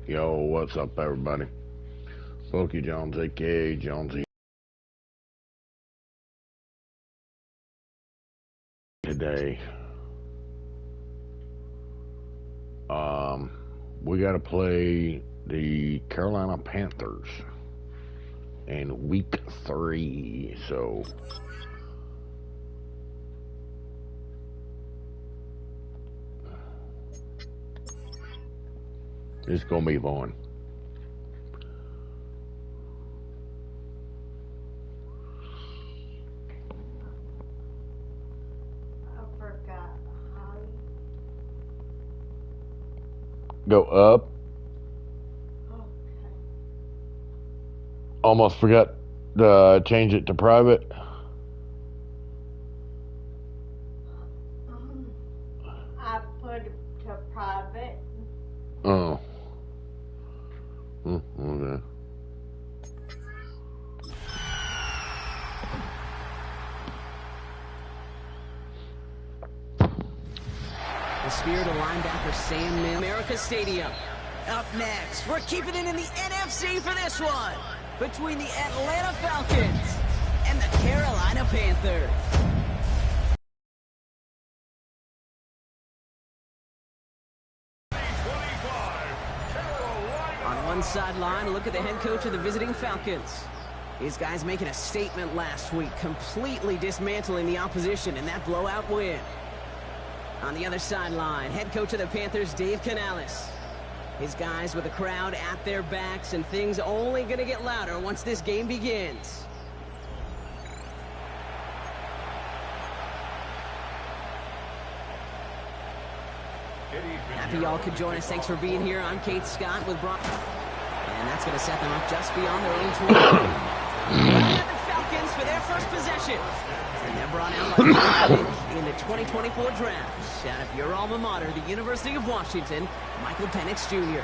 Yo, what's up, everybody? Smokey Jones, aka Jonesy. Today, we got to play the Carolina Panthers in week 3. So, it's gonna be fun. Go up. Okay. Almost forgot to change it to private. I put it to private. Oh. Okay. The spirit of linebacker Sam Mill. America Stadium. Up next, we're keeping it in the NFC for this one. Between the Atlanta Falcons and the Carolina Panthers. On one sideline, look at the head coach of the visiting Falcons. These guys making a statement last week, completely dismantling the opposition in that blowout win. On the other sideline, head coach of the Panthers, Dave Canales. His guys with the crowd at their backs, and things only going to get louder once this game begins. Happy y'all could join us. Thanks for being here. I'm Kate Scott with Brock. And that's going to set them up just beyond their own 20. The Falcons for their first possession. And they're brought out by in the 2024 draft. Out of your alma mater, the University of Washington, Michael Penix Jr.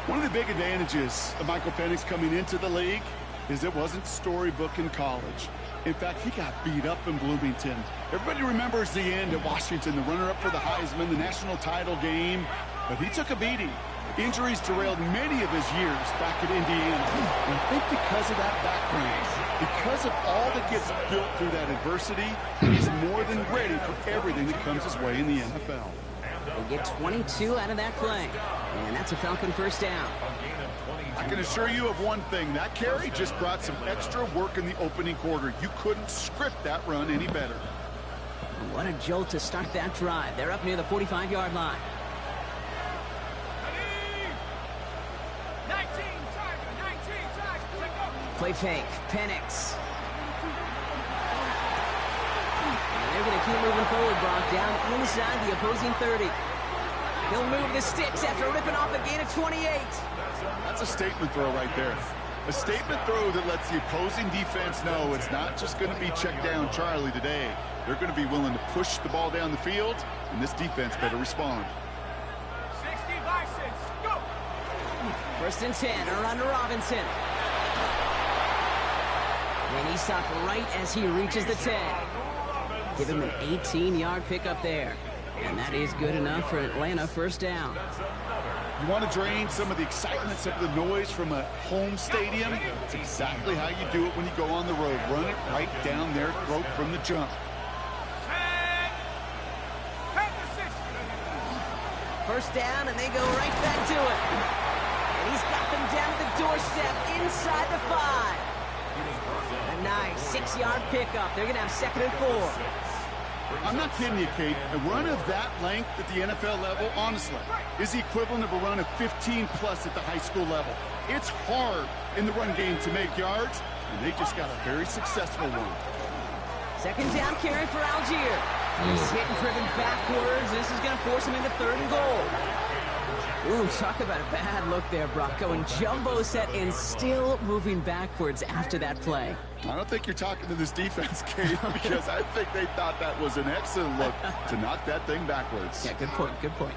One of the big advantages of Michael Penix coming into the league is it wasn't storybook in college. In fact, he got beat up in Bloomington. Everybody remembers the end at Washington, the runner-up for the Heisman, the national title game. But he took a beating. Injuries derailed many of his years back at Indiana. And I think because of that background, because of all that gets built through that adversity, he's more than ready for everything that comes his way in the NFL. They get 22 out of that play. And that's a Falcon first down. I can assure you of one thing. That carry just brought some extra work in the opening quarter. You couldn't script that run any better. What a jolt to start that drive. They're up near the 45-yard line. Play fake. Penix. And they're going to keep moving forward, Brock, down inside the opposing 30. He'll move the sticks after ripping off a gain of 28. That's a statement throw right there. A statement throw that lets the opposing defense know it's not just going to be check down Charlie today. They're going to be willing to push the ball down the field, and this defense better respond. 60 Bisons, go! First and 10, around to Robinson. And he stopped right as he reaches the 10. Give him an 18-yard pickup there. And that is good enough for Atlanta first down. You want to drain some of the excitement, some of the noise from a home stadium? It's exactly how you do it when you go on the road. Run it right down their throat from the jump. First down, and they go right back to it. And he's got them down to the doorstep inside the 5. A nice 6-yard pickup. They're going to have second and 4. I'm not kidding you, Kate. A run of that length at the NFL level, honestly, is the equivalent of a run of 15-plus at the high school level. It's hard in the run game to make yards, and they just got a very successful one. Second down carry for Algier. He's hit and driven backwards. This is going to force him into third and goal. Ooh, talk about a bad look there, Brock. Going jumbo set and still moving backwards after that play. I don't think you're talking to this defense, Kate, because I think they thought that was an excellent look to knock that thing backwards. Yeah, good point, good point.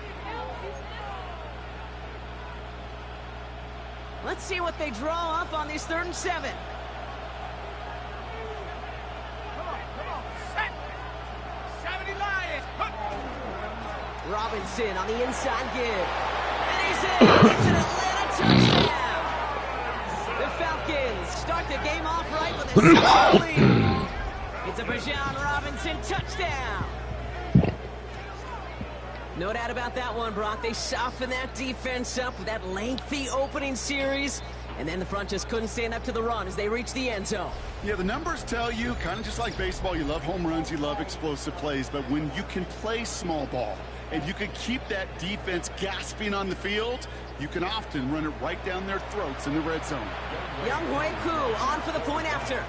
Let's see what they draw up on this 3rd and 7. Come on, set. 70 Lions. Robinson on the inside give. And he's in. It's an Atlanta Touchdown! The Falcons start the game off right with a 6-0 lead. It's a Bijan Robinson touchdown. No doubt about that one, Brock. They softened that defense up with that lengthy opening series, and then the front just couldn't stand up to the run as they reached the end zone. Yeah, the numbers tell you, kind of just like baseball, you love home runs, you love explosive plays, but when you can play small ball and you can keep that defense gasping on the field, you can often run it right down their throats in the red zone. Young Hui Koo on for the point after.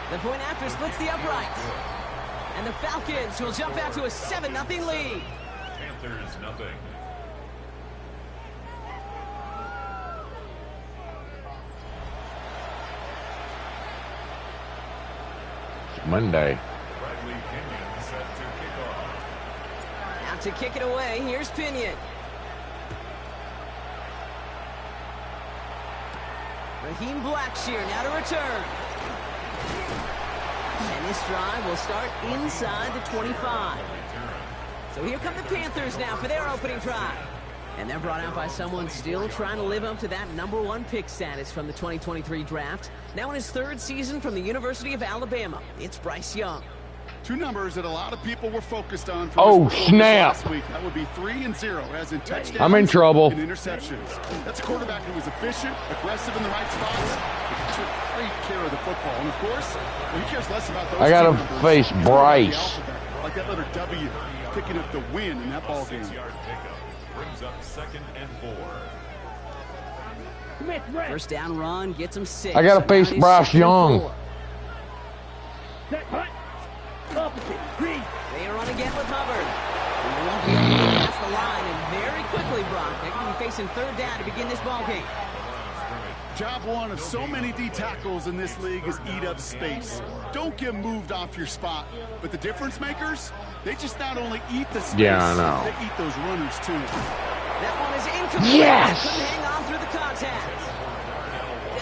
The point after splits the uprights. And the Falcons will jump out to a 7-0 lead. Panthers nothing. It's Monday. Bradley Pinion set to kick off. Out to kick it away, here's Pinion. Raheem Blackshear now to return. And this drive will start inside the 25. So here come the Panthers now for their opening drive. And they're brought out by someone still trying to live up to that #1 pick status from the 2023 draft. Now in his 3rd season from the University of Alabama, it's Bryce Young. Two numbers that a lot of people were focused on for Oh, this snap. last week. That would be 3 and 0 as in touchdowns I'm in trouble. and interceptions. That's a quarterback who was efficient, aggressive in the right spots, but took great care of the football. And of course, well, he cares less about those I gotta two numbers. face He's more about the Bryce. alphabet, like that letter W, picking up the win in that ball game. 6-yard pickup brings up 2nd and 4. First down run gets him 6. I gotta So face now it is Bryce 2nd and Young. 4. They run again with Hubbard. And they won't be able to get past the line, and very quickly, Brock, they're going to be facing 3rd down to begin this ball game. Job one of so many D tackles in this league is eat up space. Don't get moved off your spot. But the difference makers, they just not only eat the space, Yeah, I know. they eat those runners too. That one is incomplete. Yes! Couldn't hang on through the contact.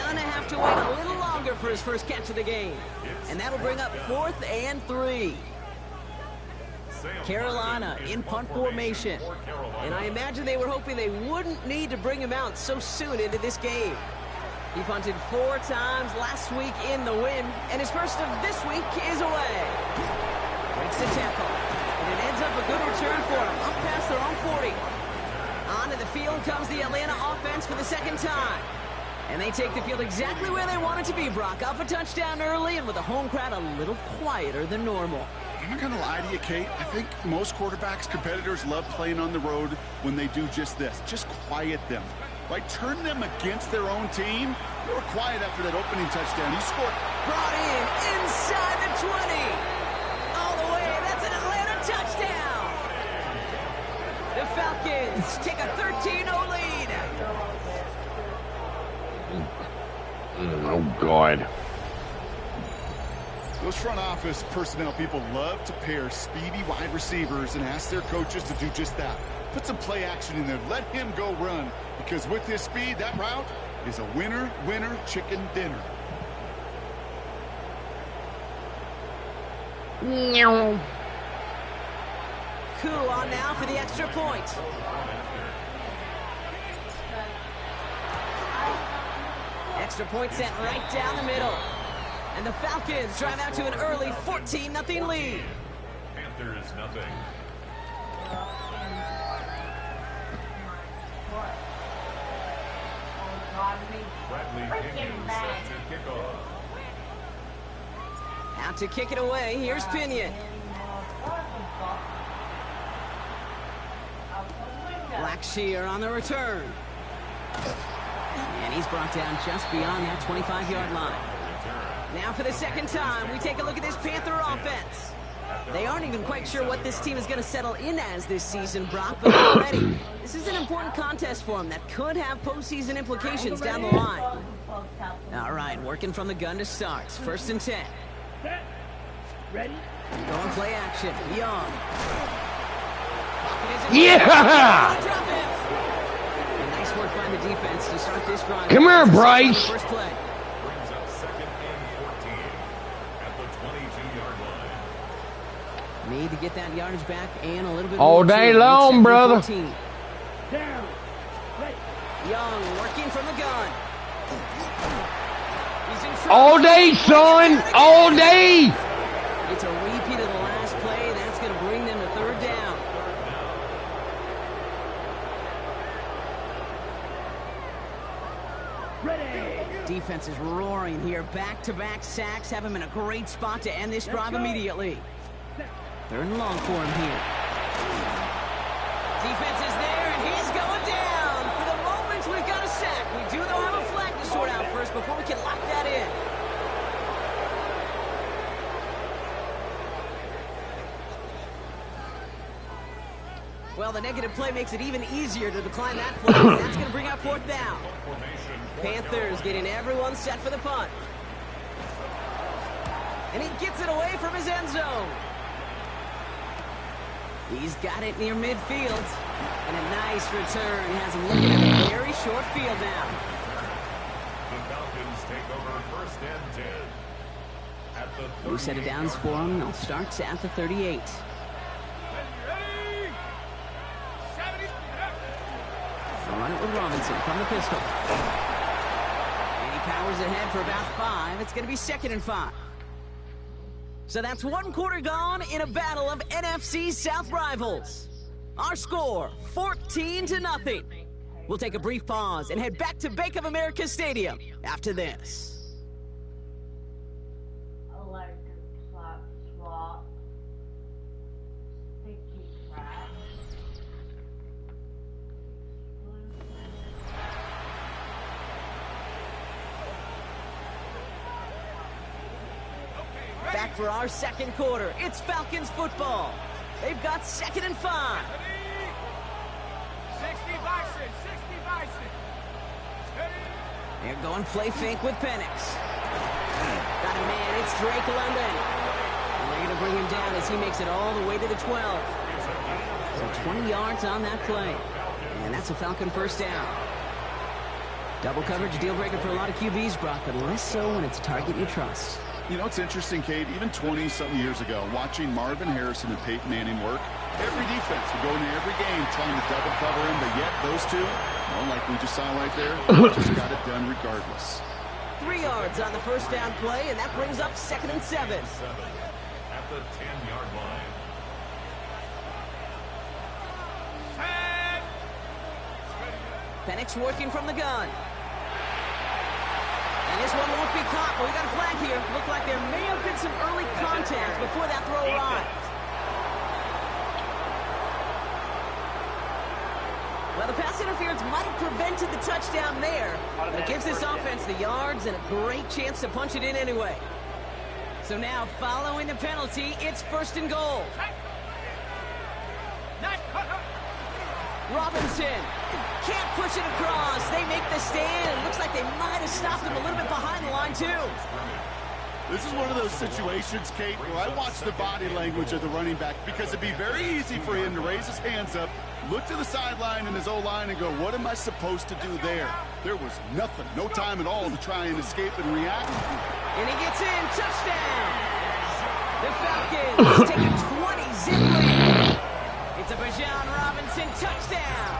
Gonna have to wait a little longer for his first catch of the game. And that'll bring up 4th and 3. Carolina in punt formation. And I imagine they were hoping they wouldn't need to bring him out so soon into this game. He punted 4 times last week in the win, and his first of this week is away. Breaks the tackle, and it ends up a good return for him, up past their own 40. Onto the field comes the Atlanta offense for the 2nd time. And they take the field exactly where they want it to be, Brock. Up a touchdown early, and with the home crowd a little quieter than normal. I'm not going to lie to you, Kate. I think most quarterbacks, competitors love playing on the road when they do just this. Just quiet them. Right? Turn them against their own team. They were quiet after that opening touchdown. He scored. Brought in inside the 20. All the way. That's an Atlanta touchdown. The Falcons take a 13-0 lead. Oh, God. Those front office personnel people love to pair speedy wide receivers and ask their coaches to do just that. Put some play action in there. Let him go run. Because with his speed, that route is a winner, winner, chicken dinner. Cool on now for the extra point. Extra point sent right down the middle. And the Falcons drive out to an early 14-0 lead. Panthers nothing. Bradley Pinion set to kick off. Out to kick it away, here's Pinion. Blackshear on the return. And he's brought down just beyond that 25-yard line. Now for the 2nd time, we take a look at this Panther offense. They aren't even quite sure what this team is going to settle in as this season, Brock, but they're ready. This is an important contest for them that could have postseason implications down the line. All right, working from the gun to start. 1st and 10. Ready? Going play action. Young. Yeah! Nice work by the defense to start this drive. Come here, Bryce. First play. Brings up 2nd and 14 at the 22-yard line. Need to get that yardage back and a little bit All more. day too. long, It's second brother. 14. Down. Right. Young working from the gun. He's in trouble. All day, son. All day. It's a repeat of the last play. That's going to bring them to third down. Ready. Defense is roaring here. Back-to-back sacks have him in a great spot to end this drive immediately. Third and long for him here. Defense is there, and he's going down. For the moment, we've got a sack. We do, though, have a flag to sort out first before we can lock that in. Well, the negative play makes it even easier to decline that flag. That's going to bring up fourth down. Panthers getting everyone set for the punt. And he gets it away from his end zone. He's got it near midfield. And a nice return has him looking at a very short field now. The Falcons take over first and 10. At the New set of downs for him. They'll start at the 38. They'll run it with Robinson from the pistol. And he powers ahead for about 5. It's going to be 2nd and 5. So that's 1 quarter gone in a battle of NFC South rivals. Our score, 14-0. We'll take a brief pause and head back to Bank of America Stadium after this. Electric slap swap. Sticky crap. Back for our second quarter. It's Falcons football. They've got 2nd and 5. 60 Bison. 60 Bison. They're going play fake with Penix. Got a man. It's Drake London. And they're going to bring him down as he makes it all the way to the 12. So 20 yards on that play. And that's a Falcon first down. Double coverage, deal breaker for a lot of QBs, Brock, but less so when it's a target you trust. You know, it's interesting, Kate, even 20-something years ago, watching Marvin Harrison and Peyton Manning work, every defense would go into every game trying to double cover him, but yet those two, well, like we just saw right there, just got it done regardless. 3 yards on the first down play, and that brings up 2nd and 7. at the 10-yard line. Penix working from the gun. And this one won't be caught, but we got a flag here. Looked like there may have been some early contact before that throw arrived. Well, the pass interference might have prevented the touchdown there, but it gives this offense the yards and a great chance to punch it in anyway. So now, following the penalty, it's 1st and goal. Robinson can't push it across. They make the stand. It looks like they might have stopped him a little bit behind the line, too. This is one of those situations, Kate, where I watch the body language of the running back because it'd be very easy for him to raise his hands up, look to the sideline and his O-line and go, what am I supposed to do there? There was nothing, no time at all to try and escape and react. And he gets in. Touchdown. The Falcons take a 20-zip lead. It's a Bijan Robinson touchdown.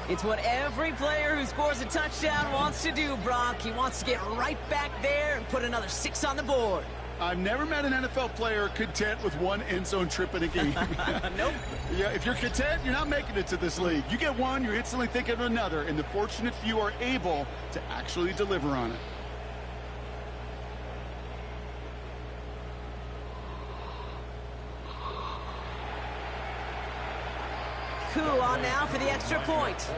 It's what every player who scores a touchdown wants to do, Brock. He wants to get right back there and put another 6 on the board. I've never met an NFL player content with one end zone trip in a game. Nope. Yeah, if you're content, you're not making it to this league. You get one, you're instantly thinking of another, and the fortunate few are able to actually deliver on it. Coup on now for the extra point.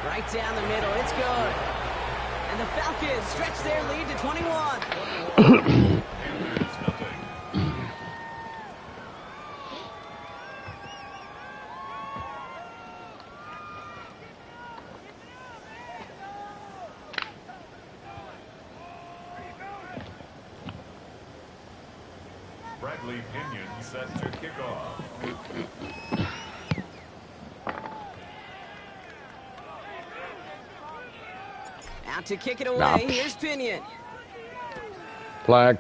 Right down the middle. It's good. And the Falcons stretch their lead to 21. Bradley Pinion set to kick off. About to kick it away. Nah. Here's Pinion. Flag.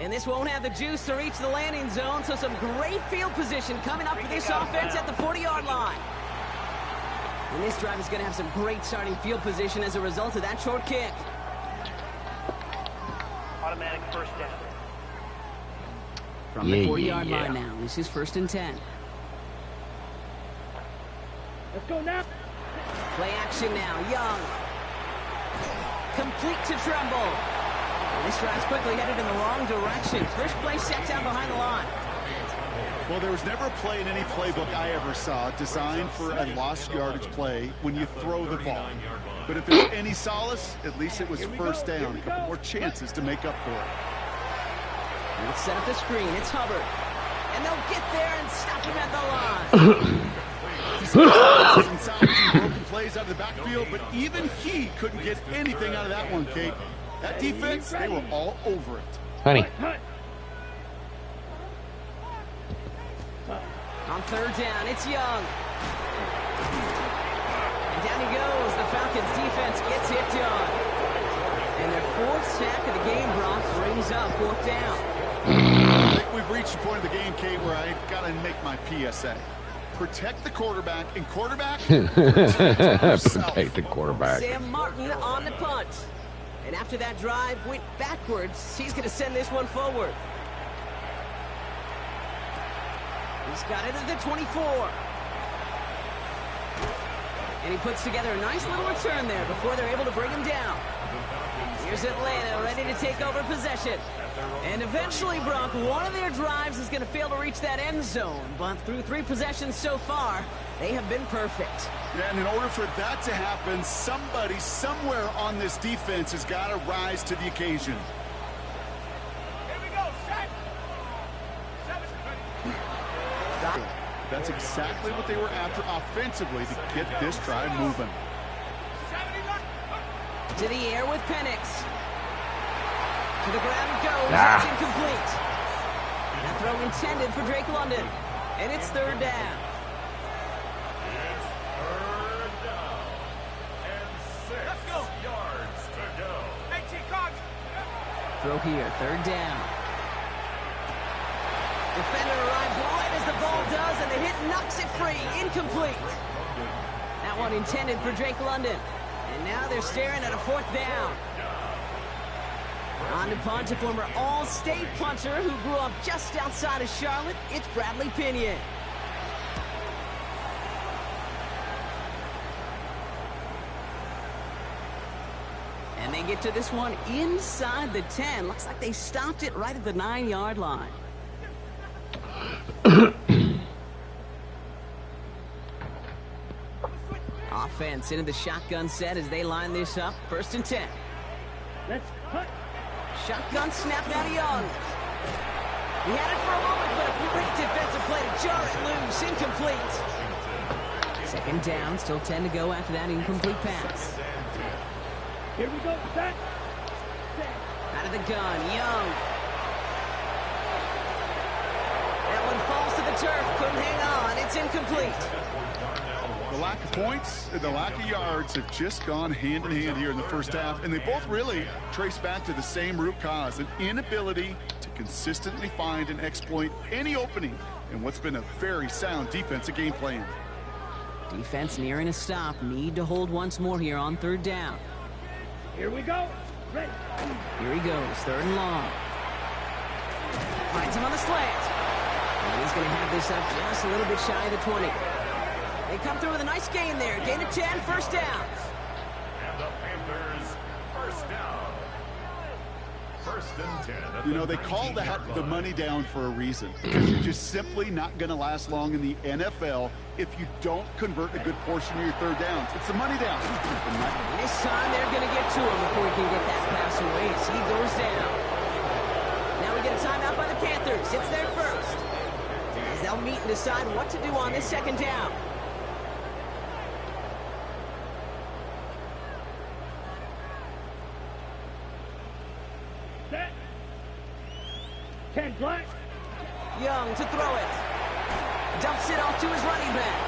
And this won't have the juice to reach the landing zone, so some great field position coming up for this offense at the 40-yard line. And this drive is going to have some great starting field position as a result of that short kick. Automatic first down. From the 40-yard line now, this is 1st and 10. Let's go now. Play action now, Young. Complete to Tremble. And this drive's quickly headed in the wrong direction. First play set down behind the line. Well, there was never a play in any playbook I ever saw designed for a lost yardage play when you throw the ball. But if there's any solace, at least it was first down. A couple more chances to make up for it. Let's set up the screen. It's Hubbard. And they'll get there and stop him at the line. Inside some broken plays out of the backfield, but even he couldn't get anything out of that one, Kate. That defense, they were all over it. Honey. On 3rd down, it's Young. And down he goes. The Falcons defense gets it done. And their 4th sack of the game, Brock, brings up 4th down. I think we've reached the point of the game, Kate, where I got to make my PSA. Protect the quarterback, and quarterback, protect the quarterback. Sam Martin on the punt. And after that drive went backwards, he's going to send this one forward. He's got it at the 24. And he puts together a nice little return there before they're able to bring him down. Here's Atlanta ready to take over possession. And eventually, Brock, one of their drives is going to fail to reach that end zone. But through 3 possessions so far, they have been perfect. Yeah, and in order for that to happen, somebody somewhere on this defense has got to rise to the occasion. Here we go, set. 7. That's exactly what they were after offensively to get this drive moving. 71. To the air with Penix. To the ground it goes. It's incomplete. That throw intended for Drake London. And it's 3rd down. It's 3rd down. And 6 yards to go. 18 cards. Throw here, 3rd down. Defender arrives right as the ball does, and the hit knocks it free. Incomplete. That one intended for Drake London. And now they're staring at a 4th down. On to punt, a former All-State punter who grew up just outside of Charlotte. It's Bradley Pinion. And they get to this one inside the 10. Looks like they stopped it right at the 9-yard line. Offense into the shotgun set as they line this up. 1st and 10. Let's cut. Shotgun snap now to Young. He had it for a moment, but a great defensive play to jar it loose. Incomplete. 2nd down, still 10 to go after that incomplete pass. Here we go, set. Out of the gun, Young. That one falls to the turf, couldn't hang on. It's incomplete. The lack of points and the lack of yards have just gone hand in hand here in the 1st half, and they both really trace back to the same root cause, an inability to consistently find and exploit any opening in what's been a very sound defensive game plan. Defense nearing a stop. Need to hold once more here on 3rd down. Here we go. Ready. Here he goes, 3rd and long. Finds him on the slant. And he's going to have this up just a little bit shy of the 20. They come through with a nice gain there. Gain of 10, 1st down. And the Panthers, 1st down. 1st and 10. You know, they call that the money down for a reason, because you're just simply not going to last long in the NFL if you don't convert a good portion of your 3rd downs. It's the money down. And this time they're going to get to him before he can get that pass away as he goes down. Now we get a timeout by the Panthers. It's their 1st. As they'll meet and decide what to do on this 2nd down. Set. 10 black. Young to throw it. Dumps it off to his running back.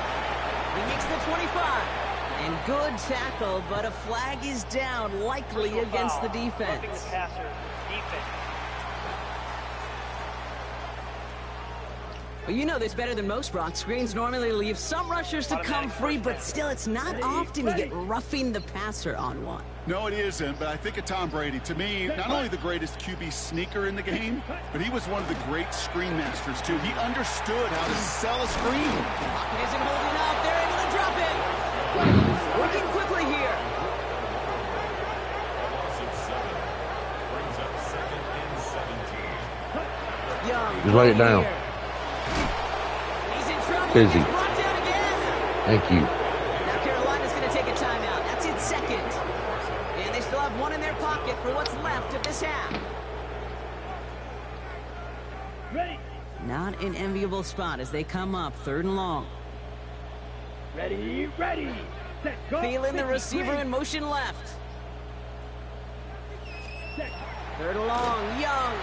He makes the 25. And good tackle, but a flag is down, likely against the defense. Well, you know this better than most, Brock. Screens normally leave some rushers to come free, but still, it's not often you get roughing the passer on one. No, it isn't, but I think of Tom Brady. To me, not only the greatest QB sneaker in the game, but he was one of the great screen masters, too. He understood how to sell a screen. Pocket isn't holding up. They're able to drop it. Working quickly here. Loss of 7. Brings up 2nd and 17. Young. Just lay it down. Here. He's in trouble. Busy. He's brought down again. Thank you. Now Carolina's going to take a timeout. That's in 2nd. And they still have one in their pocket for what's left of this half. Ready. Not an enviable spot as they come up 3rd and long. Ready, ready. Set, go. Feeling the 50, receiver green. in motion left. Set. 3rd and long, Young.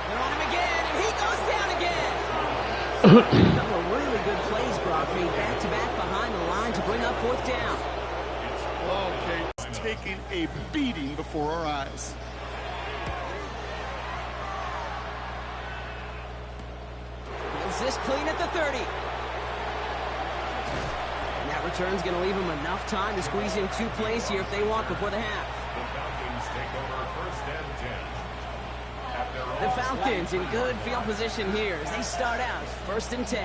They're on him again, and he goes down again. A couple of really good plays, Brock, made back-to-back behind the line to bring up 4th down. Okay, it's taking a beating before our eyes. Feels this clean at the 30. And that return's going to leave them enough time to squeeze in 2 plays here if they want before the half. The Falcons take over 1st and 10. At their The own Falcons in good field position here as they start out 1st and 10.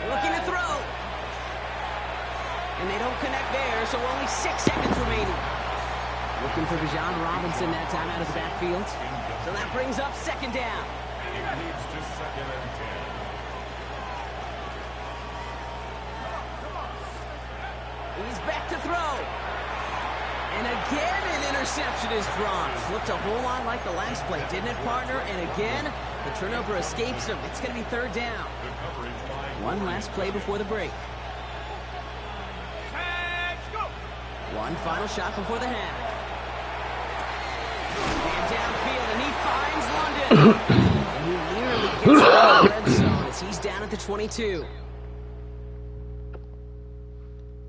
Looking to throw. And they don't connect there, so only 6 seconds remaining. Looking for Bijan Robinson that time out of the backfield. So that brings up 2nd down. It moves to 2nd and 10. He's back to throw. And again, an interception is dropped. Looked a whole lot like the last play, didn't it, partner? And again, the turnover escapes him. It's going to be 3rd down. The coverage line. One last play before the break. One final shot before the half. And downfield, and he finds London. And he nearly gets out of the red zone as he's down at the 22.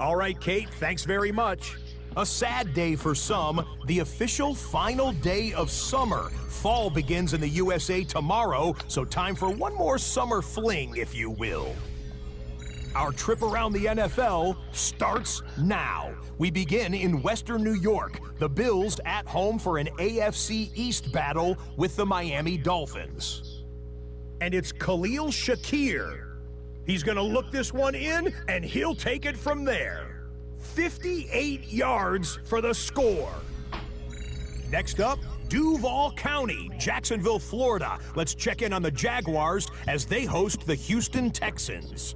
All right, Kate, thanks very much. A sad day for some, the official final day of summer. Fall begins in the USA tomorrow, so time for one more summer fling, if you will. Our trip around the NFL starts now. We begin in Western New York. The Bills at home for an AFC East battle with the Miami Dolphins. And it's Khalil Shakir. He's going to look this one in, and he'll take it from there. 58 yards for the score. Next up, Duval County, Jacksonville, Florida. Let's check in on the Jaguars as they host the Houston Texans.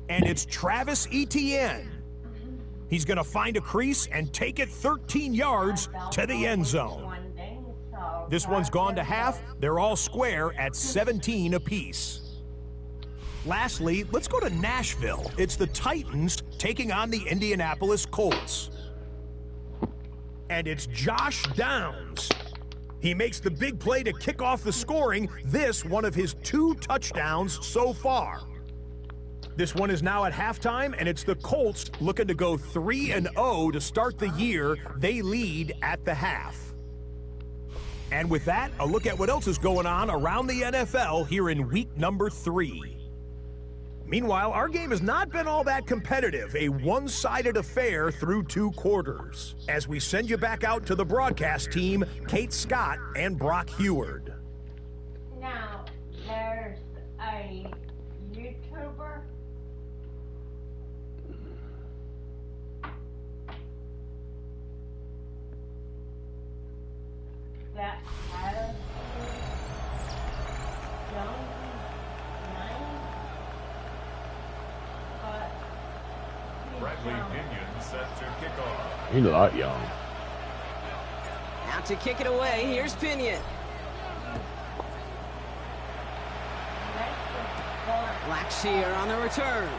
And it's Travis Etienne. He's going to find a crease and take it 13 yards to the end zone. This one's gone to half. They're all square at 17 apiece. Lastly, let's go to Nashville. It's the Titans taking on the Indianapolis Colts. And it's Josh Downs. He makes the big play to kick off the scoring. This one of his 2 touchdowns so far. This one is now at halftime, and it's the Colts looking to go 3-0 to start the year. They lead at the half. And with that, a look at what else is going on around the NFL here in week number 3. Meanwhile, our game has not been all that competitive, a one-sided affair through 2 quarters. As we send you back out to the broadcast team, Kate Scott and Brock Heward. Now, there's a YouTuber that has young name, but he's Bradley young. Pinion set to kick off. He's a lot young. Out to kick it away, here's Pinion. Blackshear on the return.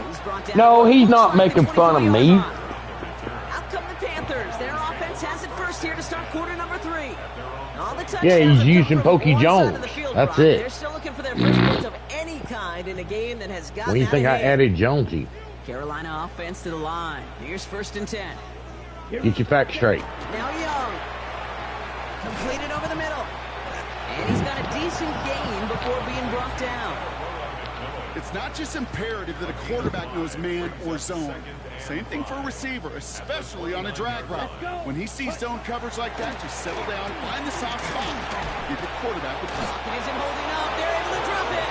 He's brought down. No, he's not making fun of me. Out come the Panthers. Their offense has it first here to start quarter number 3. All the touchdowns Yeah, he's have come using from Pokey one side of Jones. the field, That's Brock. it. They're still looking for their their first points of any kind in a game that has gotten When you think I added Jonesy? Carolina offense to the line. Here's 1st and 10. Get your facts straight. Now Young. Completed over the middle. And he's got a decent gain before being brought down. It's not just imperative that a quarterback knows man or zone. Same thing for a receiver, especially on a drag route. When he sees zone coverage like that, just settle down, find the soft spot. Give the quarterback a block. It isn't holding up. They're able to drop it.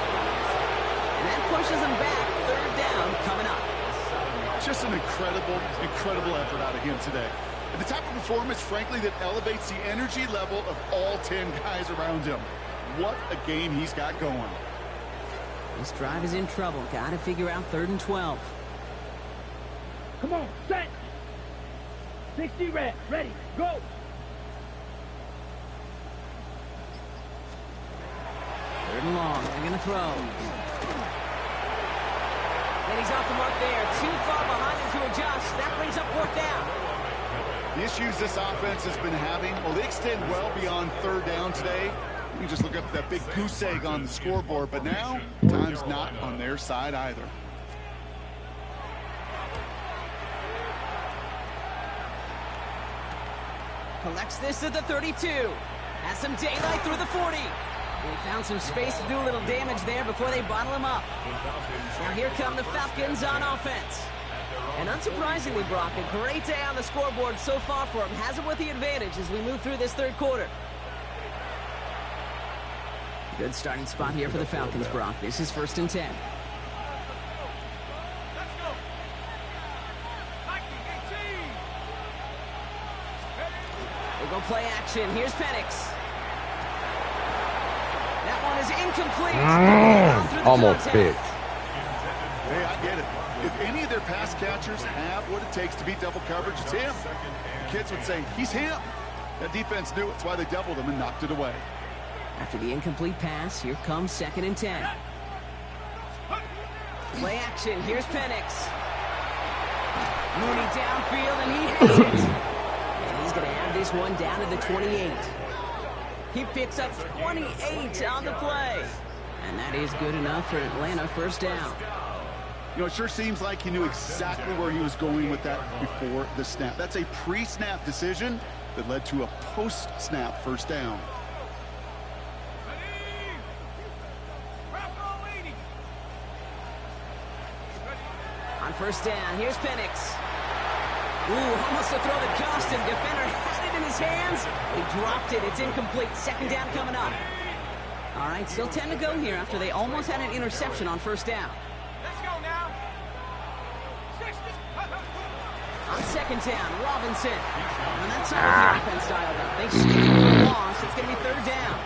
And that pushes them back. 3rd down coming up. Just an incredible effort out of him today. And the type of performance, frankly, that elevates the energy level of all 10 guys around him. What a game he's got going. This drive is in trouble. Got to figure out 3rd and 12. Come on, set. 60 red, ready, go. 3rd and long. They're going to throw. And he's off the mark there. Too far behind him to adjust. That brings up 4th down. The issues this offense has been having, well, they extend well beyond 3rd down today. You can just look up that big goose egg on the scoreboard, but now time's not on their side either. Collects this at the 32. Has some daylight through the 40. They found some space to do a little damage there before they bottle him up. Now here come the Falcons on offense. And unsurprisingly, Brock, a great day on the scoreboard so far for him. Has him with the advantage as we move through this 3rd quarter. Good starting spot here for the Falcons, Brock. This is 1st and 10. They go play action. Here's Penix. That one is incomplete. Almost picked. Hey, I get it. If any of their pass catchers have what it takes to beat double coverage, it's him. The kids would say, he's him. That defense knew it. That's why they doubled him and knocked it away. After the incomplete pass, here comes 2nd and 10. Play action. Here's Penix. Mooney downfield, and he hits it. And he's going to have this one down to the 28. He picks up 28 on the play. And that is good enough for Atlanta. 1st down. You know, it sure seems like he knew exactly where he was going with that before the snap. That's a pre-snap decision that led to a post-snap 1st down. On 1st down, here's Penix. Ooh, almost a throw that cost him. Defender had it in his hands. He dropped it. It's incomplete. 2nd down coming up. All right, still 10 to go here after they almost had an interception on 1st down. Let's go now. On 2nd down, Robinson. And that's how the offense dialed up. They stand for a loss. It's going to be 3rd down.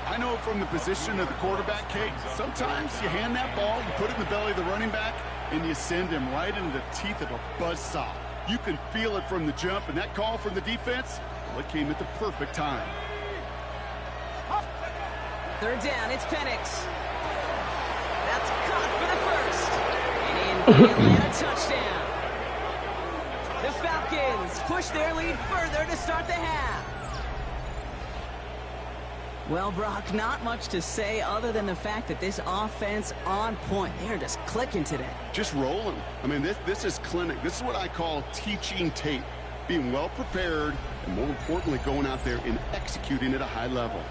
I know from the position of the quarterback, Kate, sometimes you hand that ball, you put it in the belly of the running back, and you send him right into the teeth of a buzzsaw. You can feel it from the jump, and that call from the defense, well, it came at the perfect time. 3rd down, it's Penix. That's caught for the 1st. And in for the Atlanta touchdown. The Falcons push their lead further to start the half. Well, Brock, not much to say other than the fact that this offense on point. They're just clicking today. Just rolling. I mean, this is clinic. This is what I call teaching tape. Being well prepared, and more importantly, going out there and executing at a high level.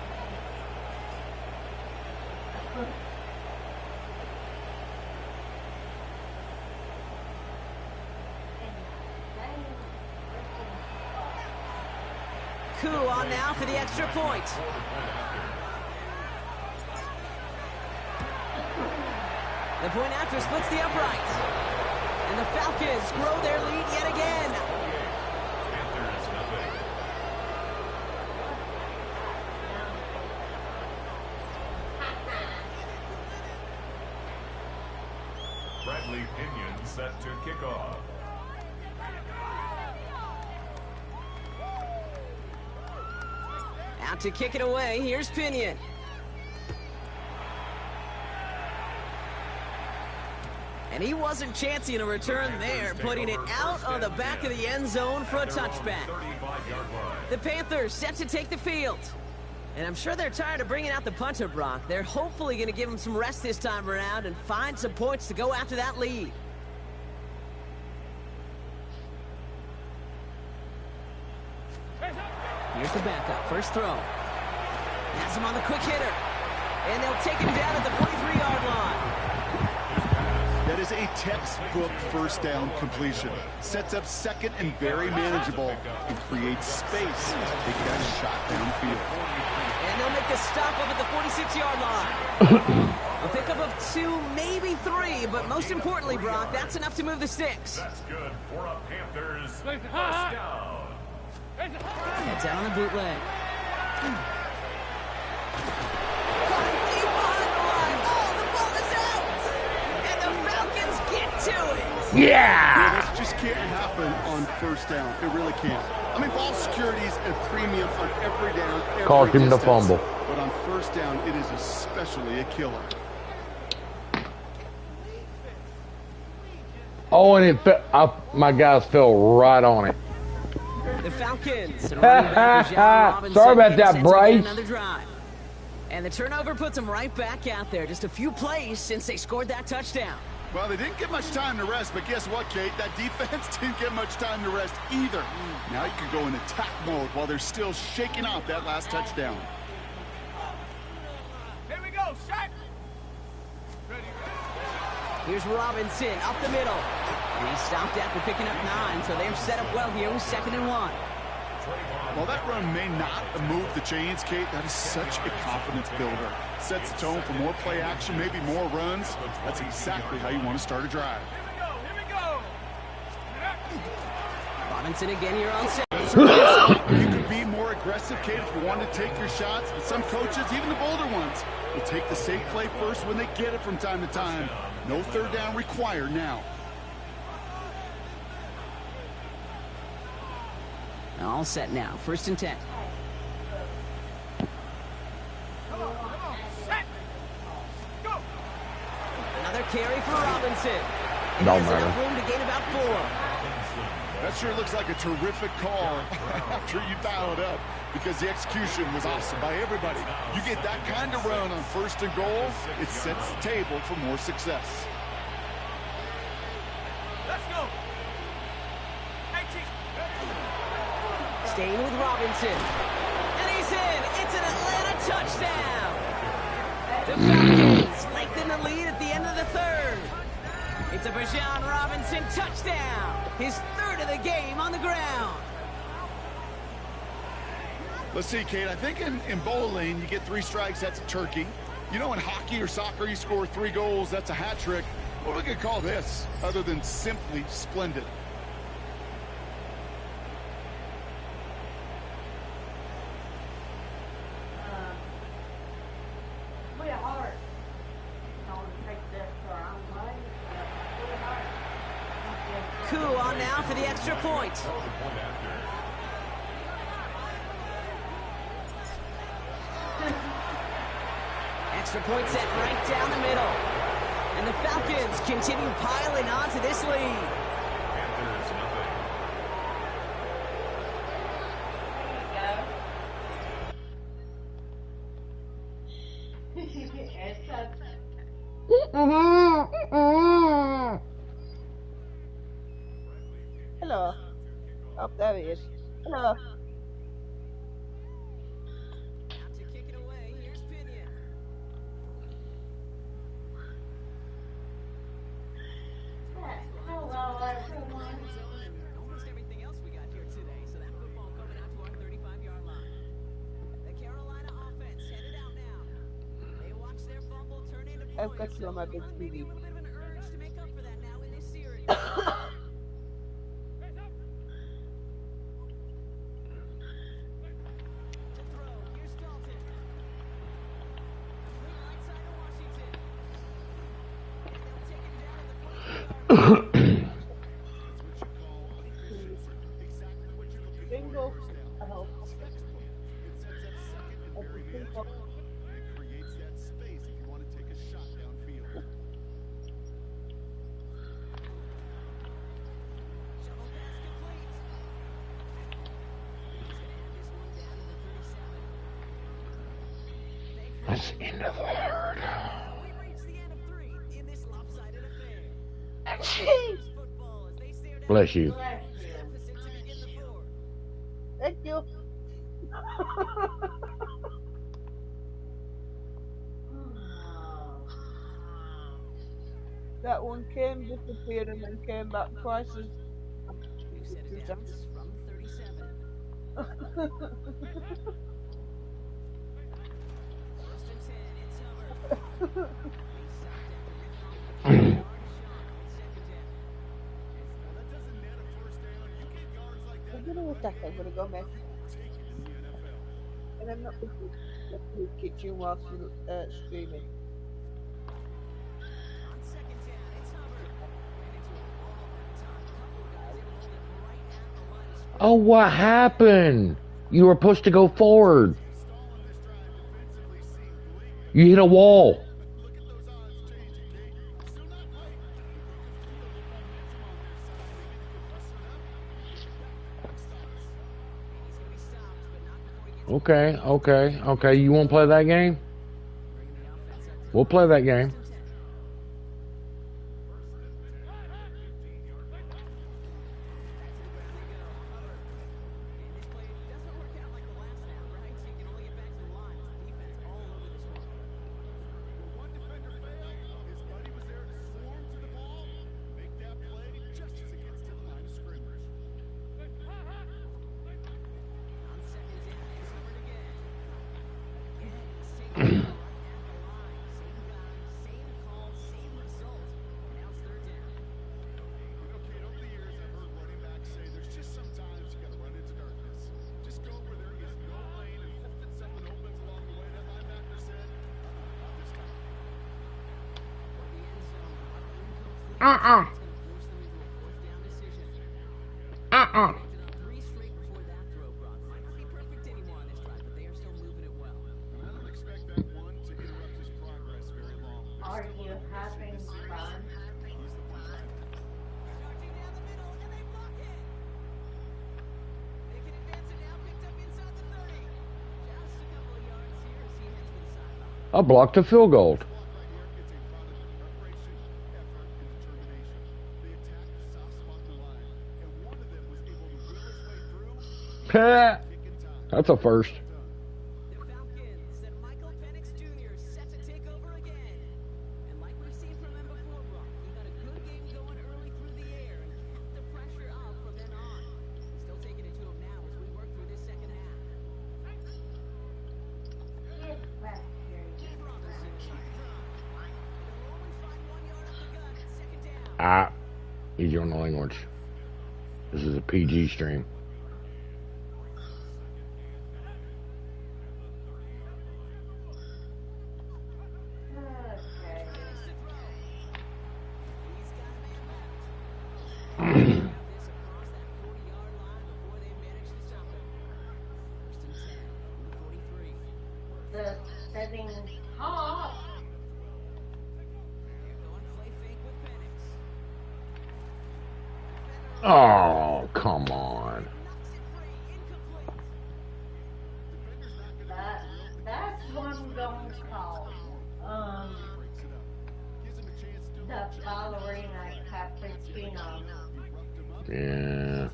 Coup on now for the extra point. The point after splits the upright. And the Falcons grow their lead yet again. Bradley Pinion set to kick off. Out to kick it away, here's Pinion. And he wasn't chancing a return there, putting it out of the back of the end zone for a touchback. The Panthers set to take the field. And I'm sure they're tired of bringing out the punter, Brock. They're hopefully going to give him some rest this time around and find some points to go after that lead. Here's the backup. First throw. Has him on the quick hitter. And they'll take him down at the 43-yard line. That is a textbook first down completion. Sets up second and very manageable and creates space to take that shot downfield. And they'll make the stop up at the 46-yard line. A pickup of 2, maybe 3, but most importantly, Brock, that's enough to move the sticks. That's good for a Panthers first down. Heads out on the bootleg. Caught deep behind the line. Oh, the ball is out! And the Falcons get to it! Yeah, this just can't happen on first down. It really can't. I mean, ball security is a premium on every down, every Caught him the distance. fumble. But on first down, it is especially a killer. Oh, and my guys fell right on it. The Falcons. And running back Bijan Robinson Sorry about that, set to Bryce. get another drive. And the turnover puts them right back out there. Just a few plays since they scored that touchdown. Well, they didn't get much time to rest, but guess what, Kate? That defense didn't get much time to rest either. Now you can go in attack mode while they're still shaking off that last touchdown. Here we go, set. Here's Robinson up the middle. And he stopped after picking up 9, so they're set up well here with 2nd and 1. While that run may not move the chains, Kate, that is such a confidence builder. Sets the tone for more play action, maybe more runs. That's exactly how you want to start a drive. Here we go. Robinson again here on 2nd. You can be more aggressive, Kate, if you want to take your shots. But some coaches, even the bolder ones, will take the safe play first when they get it from time to time. No third down required now. All set now. 1st and 10. Set. Go. Another carry for Robinson. And Don't he has enough matter. room to gain about 4. That sure looks like a terrific call after you dial it up, because the execution was awesome by everybody. You get that kind of run on 1st and goal, it sets the table for more success. Let's go. 18. Staying with Robinson. And he's in. It's an Atlanta touchdown. The Falcons lengthen the lead at the end of the 3rd. It's a Bijan Robinson touchdown. His 3rd of the game on the ground. Let's see, Kate, I think in bowling, you get 3 strikes, that's a turkey. You know, in hockey or soccer, you score 3 goals, that's a hat trick. What are we going to call this, other than simply splendid? Really hard. Don't take this for our money. Really hard. Coup on now for the extra point. Extra point set right down the middle. And the Falcons continue piling on to this lead. Panthers nothing. It's a Hello. Oh, there he is. Hello. Out to kick it away. Here's Pinion. hello, everyone. Almost everything else we got here today. So that football coming out to our 35-yard line. The Carolina offense headed out now. They watch their fumble turn into points. I've got you on my big Maybe a TV. little bit of an urge to make up for that now in this series. To throw. Here's Dalton. Complete right side of Washington. And they'll take him down at the 40-yard line. Exactly what you're looking Bingo. for. Oh. It sets up second and very manageable. And it creates that space if you want to take a shot downfield. Shovel pass complete. He's going to have this one down to the 37. us into the third. We've reached the end of 3 in this lopsided affair. Achoo. Football as they stare down Bless you. Bless you. deficit to begin the 4th. Thank you. That one came, disappeared, and then came back twice as New set of downs from 37. First and 10, it's Hubbard. He's stopped after mid-throw for a 40-yard shot on second down. Now, that doesn't net a first down. You get yards like that. I'm gonna attack. I'm gonna go, man. Take it in the NFL. And I'm not looking at the kitchen whilst you're streaming. On second down, it's Hubbard. Ran into a wall that time. A couple of guys able to hold it right at the line of scrimmage. Oh, what happened? You were supposed to go forward. Stalling this drive defensively seemed bleak. You hit a wall. Look at those odds changing, Kate. Still not quite. You can feel the momentum on their side. Maybe they could rustle it up. And he's going to be stopped, but not before he gets Okay. You won't play that game? bringing the offense up to We'll play that game. first and 10. Back to the ground they go. Hubbard. And this play doesn't work out like the last snap, right? So you can only get back to the line with the defense all over this one. Well, one defender failed. His buddy was there to swarm to the ball. Make that play just as it gets to the line of scrimmage. On second down, it's Hubbard again. Again, he's taking it right at the line. Same guy, same call, same result. And now it's third down. You know, Kate, over the years, I've heard running backs say there's just sometimes you got to run into darkness. Just go where there is no lane and hope that something opens along the way. That linebacker said, not this time. For the end zone, incomplete. Uh-uh. It's going to force them into a fourth down decision. Uh-uh. Connected on 3 straight before that throw, Brock. Might not be perfect anymore on this drive, but they are still moving it well. And I don't expect that one to interrupt his progress very long. Are you having fun? He's the one driving. Charging down the middle, and they block it. They can advance it now, picked up inside the 30. Just a couple of yards here as he heads for the sideline. I blocked a field goal. Block right here, it's a product of preparation, effort, and determination. They attacked the soft spot in the line, and one of them was able to will his way through, kick in time. That's a first. The Falcons and Michael Penix Jr. set to take over again. And like we've seen from him before, Brock, he got a good game going early through the air and kept the pressure up from then on. He's still taking it to him now as we work through this second half. Get back here, you Robinson keep the drive. And they'll only find 1 yard up the gut at second down. Easy on the language. This is a PG stream. Okay. Finish the throw. He's got a man left. Have this across that 40-yard line before they manage to stop him. First and 10 from the 43. The setting top. They're going play fake with Penix. Oh, come on. Knocks it free, incomplete. That's one don't call. Breaks it up. Gives him a chance to The ballerina cappuccino. roughed him up. Yeah.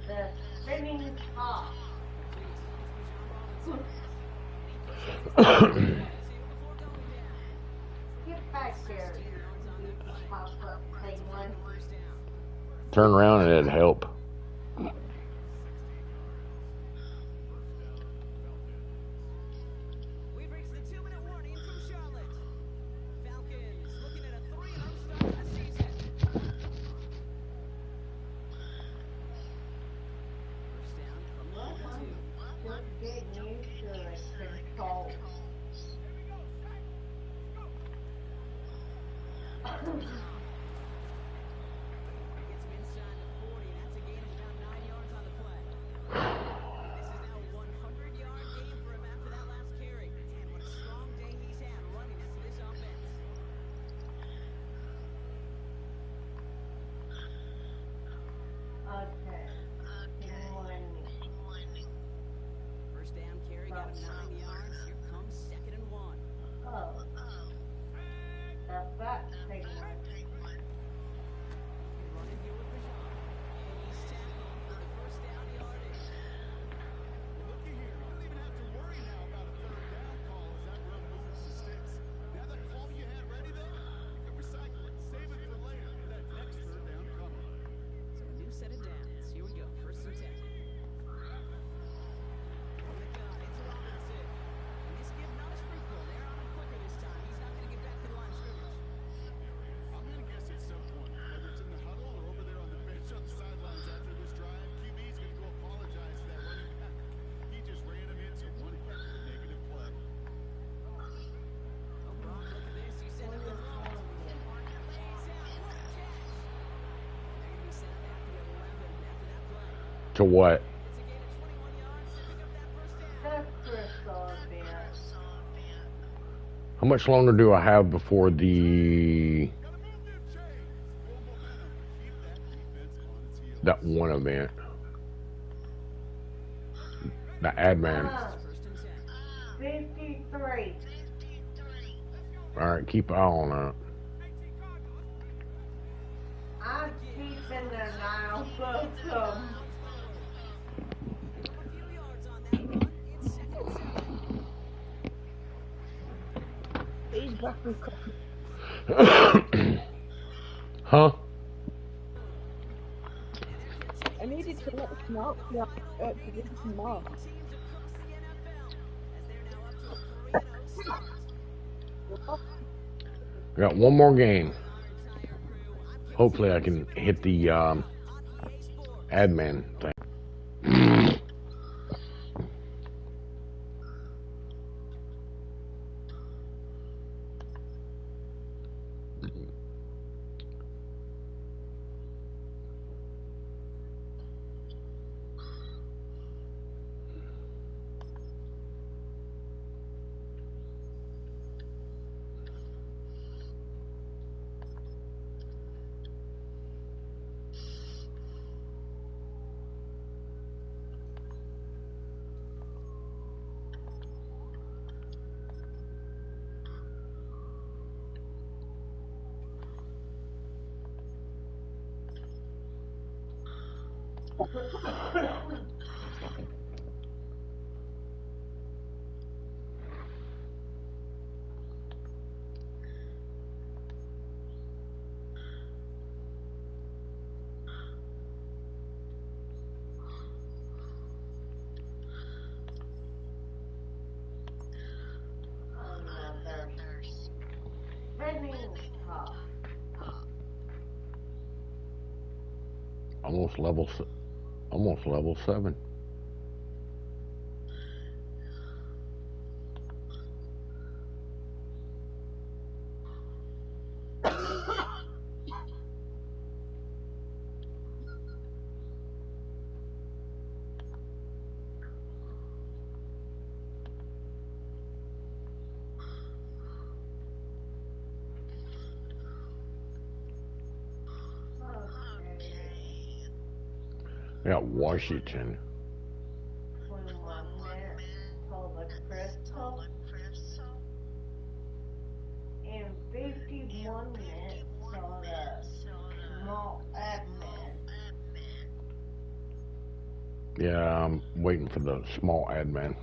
The spinning top. Get back here, pop-up penguin. Turn around and it'd help. We've reached the 2-minute warning from Charlotte. Falcons looking at a 3-0 start to the season. First down from the 42. Just getting used to it, control. Gets him inside the 40. That's a To what? The crystal event. How much longer do I have before the that one event? The admin. 53. Alright, keep an eye on that. I'm keeping an eye on both of them. He's back with Huh? I needed to let the mark to give some mark. Got one more game. Hopefully I can hit the admin thing. Another spinning top. Almost level 7. I got Washington. 21 minutes till the crystal. And 51 minutes till the small admin. Yeah, I'm waiting for the small admin.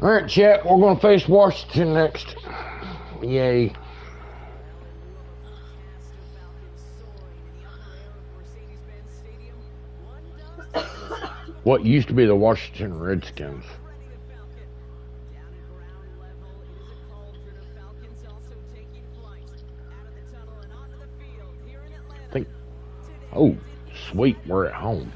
All right, chat. We're going to face Washington next. Yay. What used to be the Washington Redskins. I think. Oh, sweet. We're at home.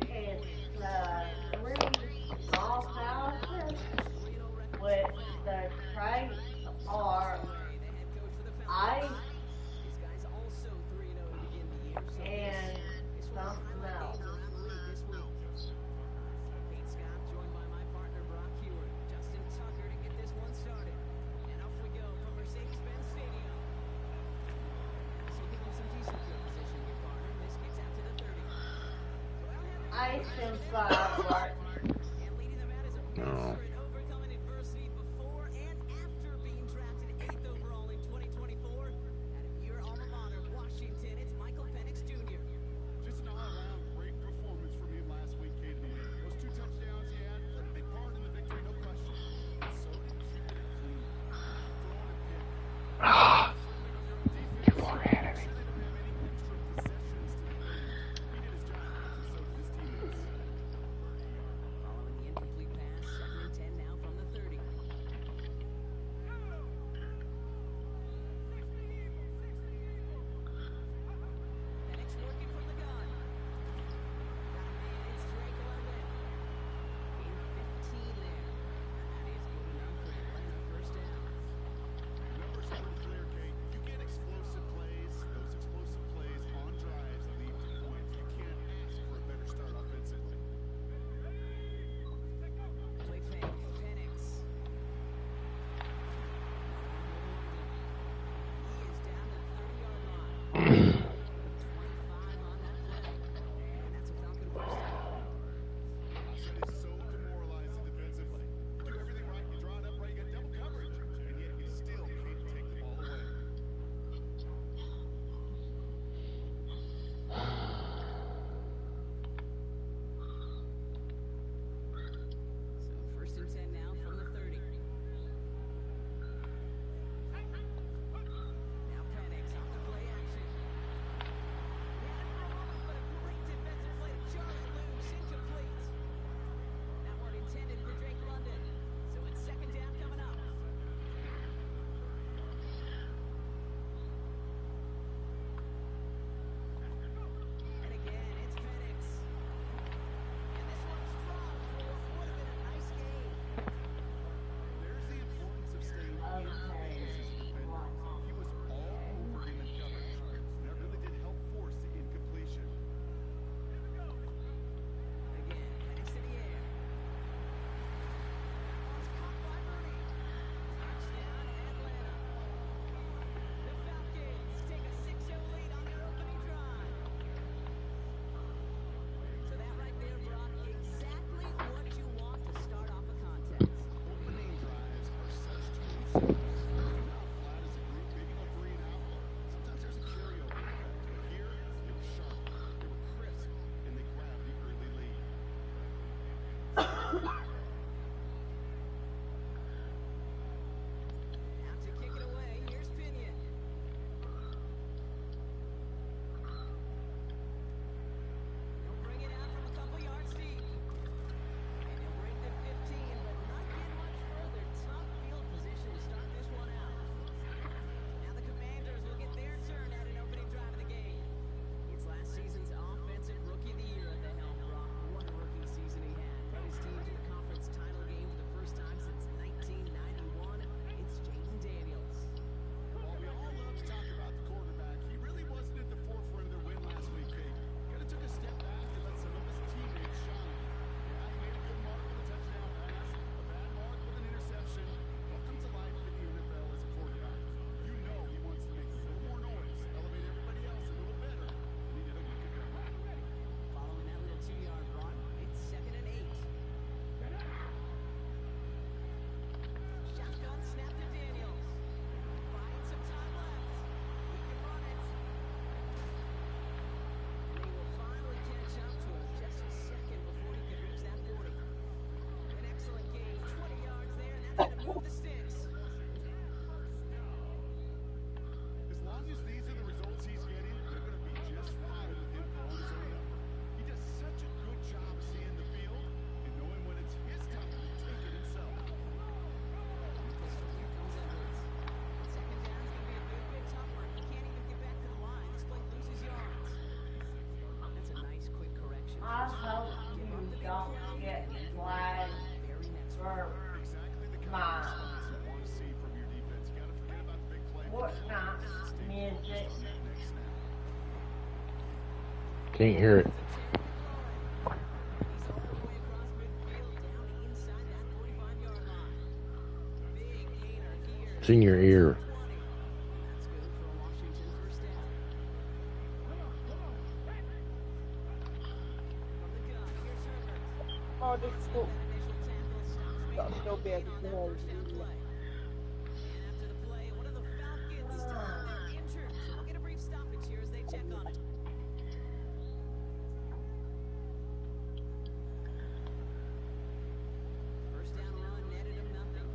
It's the 3 small houses with the traits are ice and something else. Ice and fireworks. No. Just an all-around great performance from him last week, Kate. Those 2 touchdowns he had played a big part in the victory, no question. So did Jared Clean. Throwing a pick. Too far ahead of me. He did his job, and so did his teammates. I hope you don't get flagged for my whatnot music. Can't hear it. It's in your ear. Oh, this book. That'll still be able to hear it.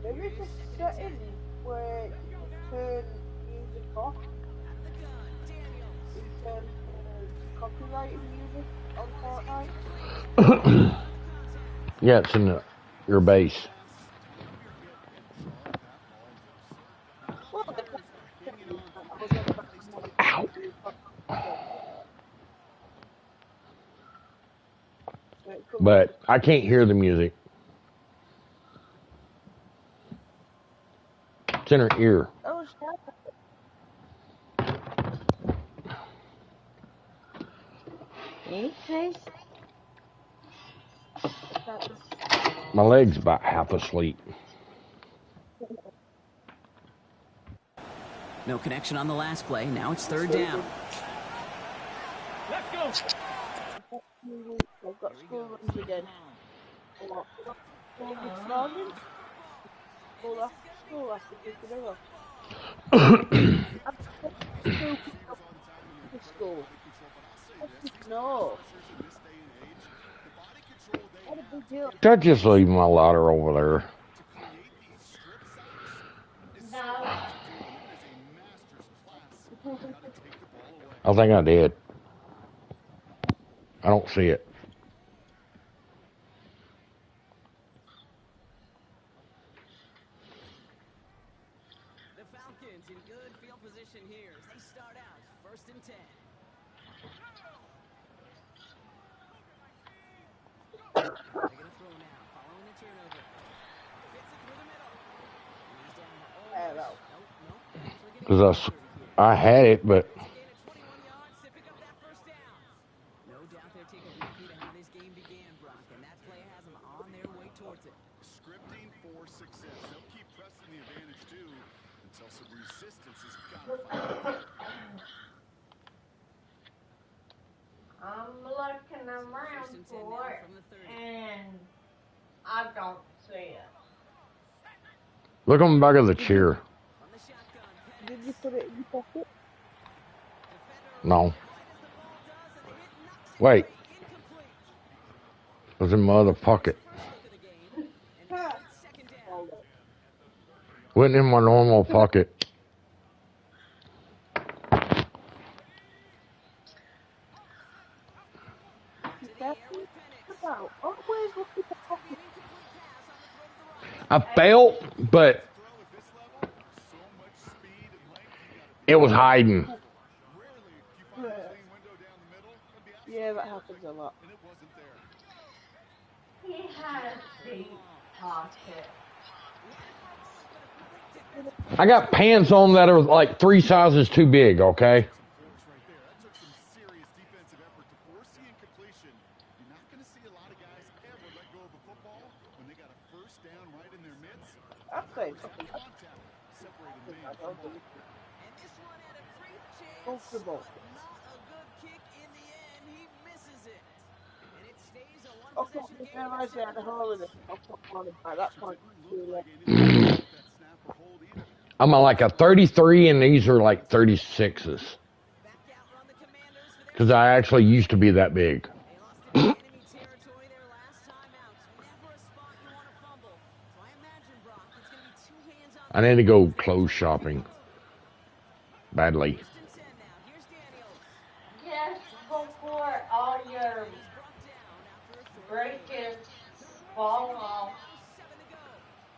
There is a setting where you can turn music off in terms of copyrighted music on Fortnite. Yeah, it's in your base. Well, I was on about Ow. But I can't hear the music. It's in her ear. Oh, Hey, face. My leg's about half asleep. No connection on the last play. Now it's third down. Let's go. I've got school runs again. What? School this morning? School after school after picking her up. School. No. What a big deal. I just leave my ladder over there. No. I think I did. I don't see it. The Falcons in good field position here as they start out first and 10. They're going to throw now, following the turnover. Fits it through the middle. And he's down to Hello. Because I had it, but no doubt they're taking a repeat of how this game began, Brock, and that play has them on their way towards it. Scripting for success. They'll keep pressing the advantage too until some resistance is got. I'm looking around for it, and I don't see it. look on the back of the chair. Did you put it in your pocket? No. Wait. It was in my other pocket. Went in my normal pocket. I felt, but it was hiding. Yeah, that happens a lot. He had a deep pocket. I got pants on that are like 3 sizes too big, okay? Comfortable. Okay, I realized they had a hole in it. By that point, I'm like a 33 and these are like 36s. Because I actually used to be that big. I need to go clothes shopping. Badly. Just before all your breakage fall off.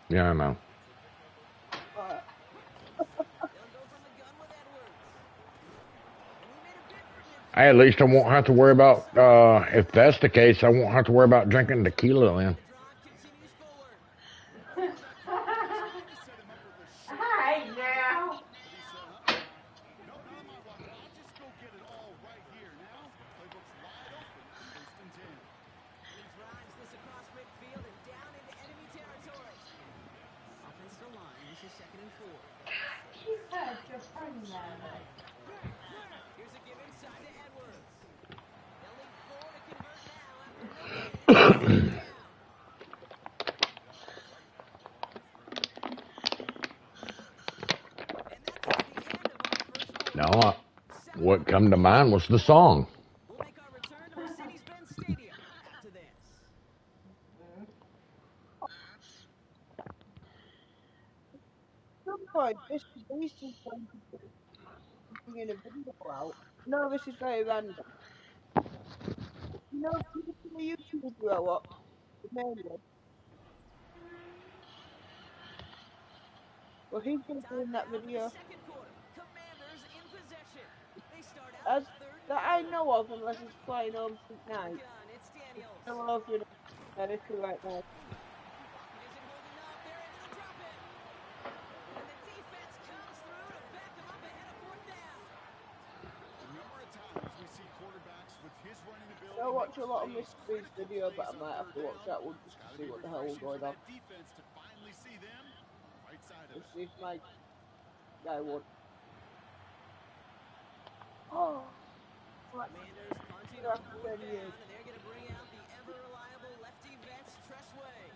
Yeah, I know. Hey, at least I won't have to worry about, if that's the case, I won't have to worry about drinking tequila then. Hey now. Nope, not on my watch. I'll just go get it all right here. Now, playbook's wide open on 1st and 10. And he drives this across midfield and down into enemy territory. Offensive line, this is 2nd and 4. She's such a friend now. Here's a give inside to Edwards. They'll lean 4 to convert now after no gain. Down. And that is the end of our first quarter. No, what come to mind was the song. We'll make our return to Mercedes-Benz Stadium after this. Some point, this is going to be in a video out. No, this is very random. You know, the YouTube video up, the main one. Well, he's going to be in that video. Second quarter. Commanders in possession. They start out As with 3rd that I know of, unless he's flying home tonight. gun. It's Daniels. Still over in America right now. Isn't holding up. They're able to drop it. And the defense comes through to back them up ahead of 4th down. A number of times we see quarterbacks with his running ability. I watch a lot of Mr. Beast video, but I might have to watch that one just to see what the hell was going on. Defense to finally see them right side of Let's it. see if my guy won. Oh, Commanders punting on 4th down, and they're going to bring out the ever-reliable lefty Vance Tressway.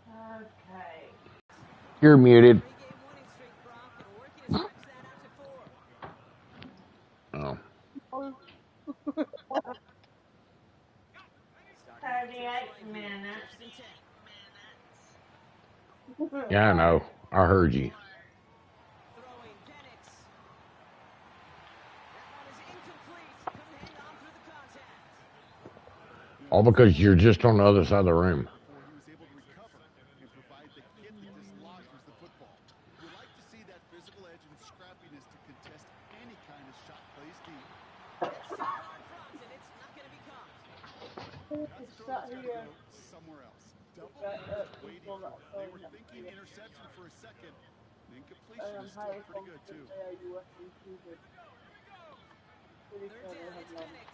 Okay. You're muted. 3-game winning streak, Brock, and working to stretch that out to 4. Oh. 38 minutes. Yeah, I know. I heard you. Throwing Penix. That one is incomplete. Couldn't hang on through the contact. All because you're just on the other side of the room. Before he was able to recover and provide the hit that dislodges the football. You like to see that physical edge and scrappiness to contest any kind of shot plays deep. It's too far in front, and it's not going to be caught. it's that here. Somewhere else. Double waiting. People that They phone were that thinking here. interception for a second. The I incompletion am is still highly pretty good confident too. they are US YouTubers. Pretty sure Third they down, have it's like. Penix.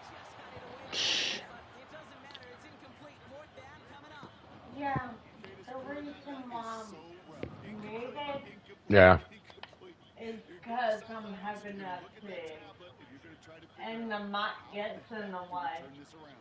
Just got it away from him, but it doesn't matter. It's incomplete. 4th down coming up. Yeah. The reason why I'm muted Yeah. is because I'm having a fit. And the mic gets in the way. Turn this around.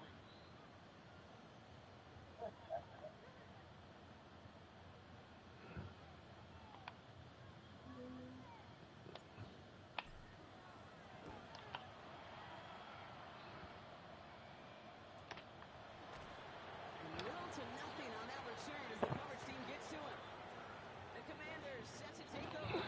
Little to nothing on that return as the coverage team gets to him. The Commanders set to take over.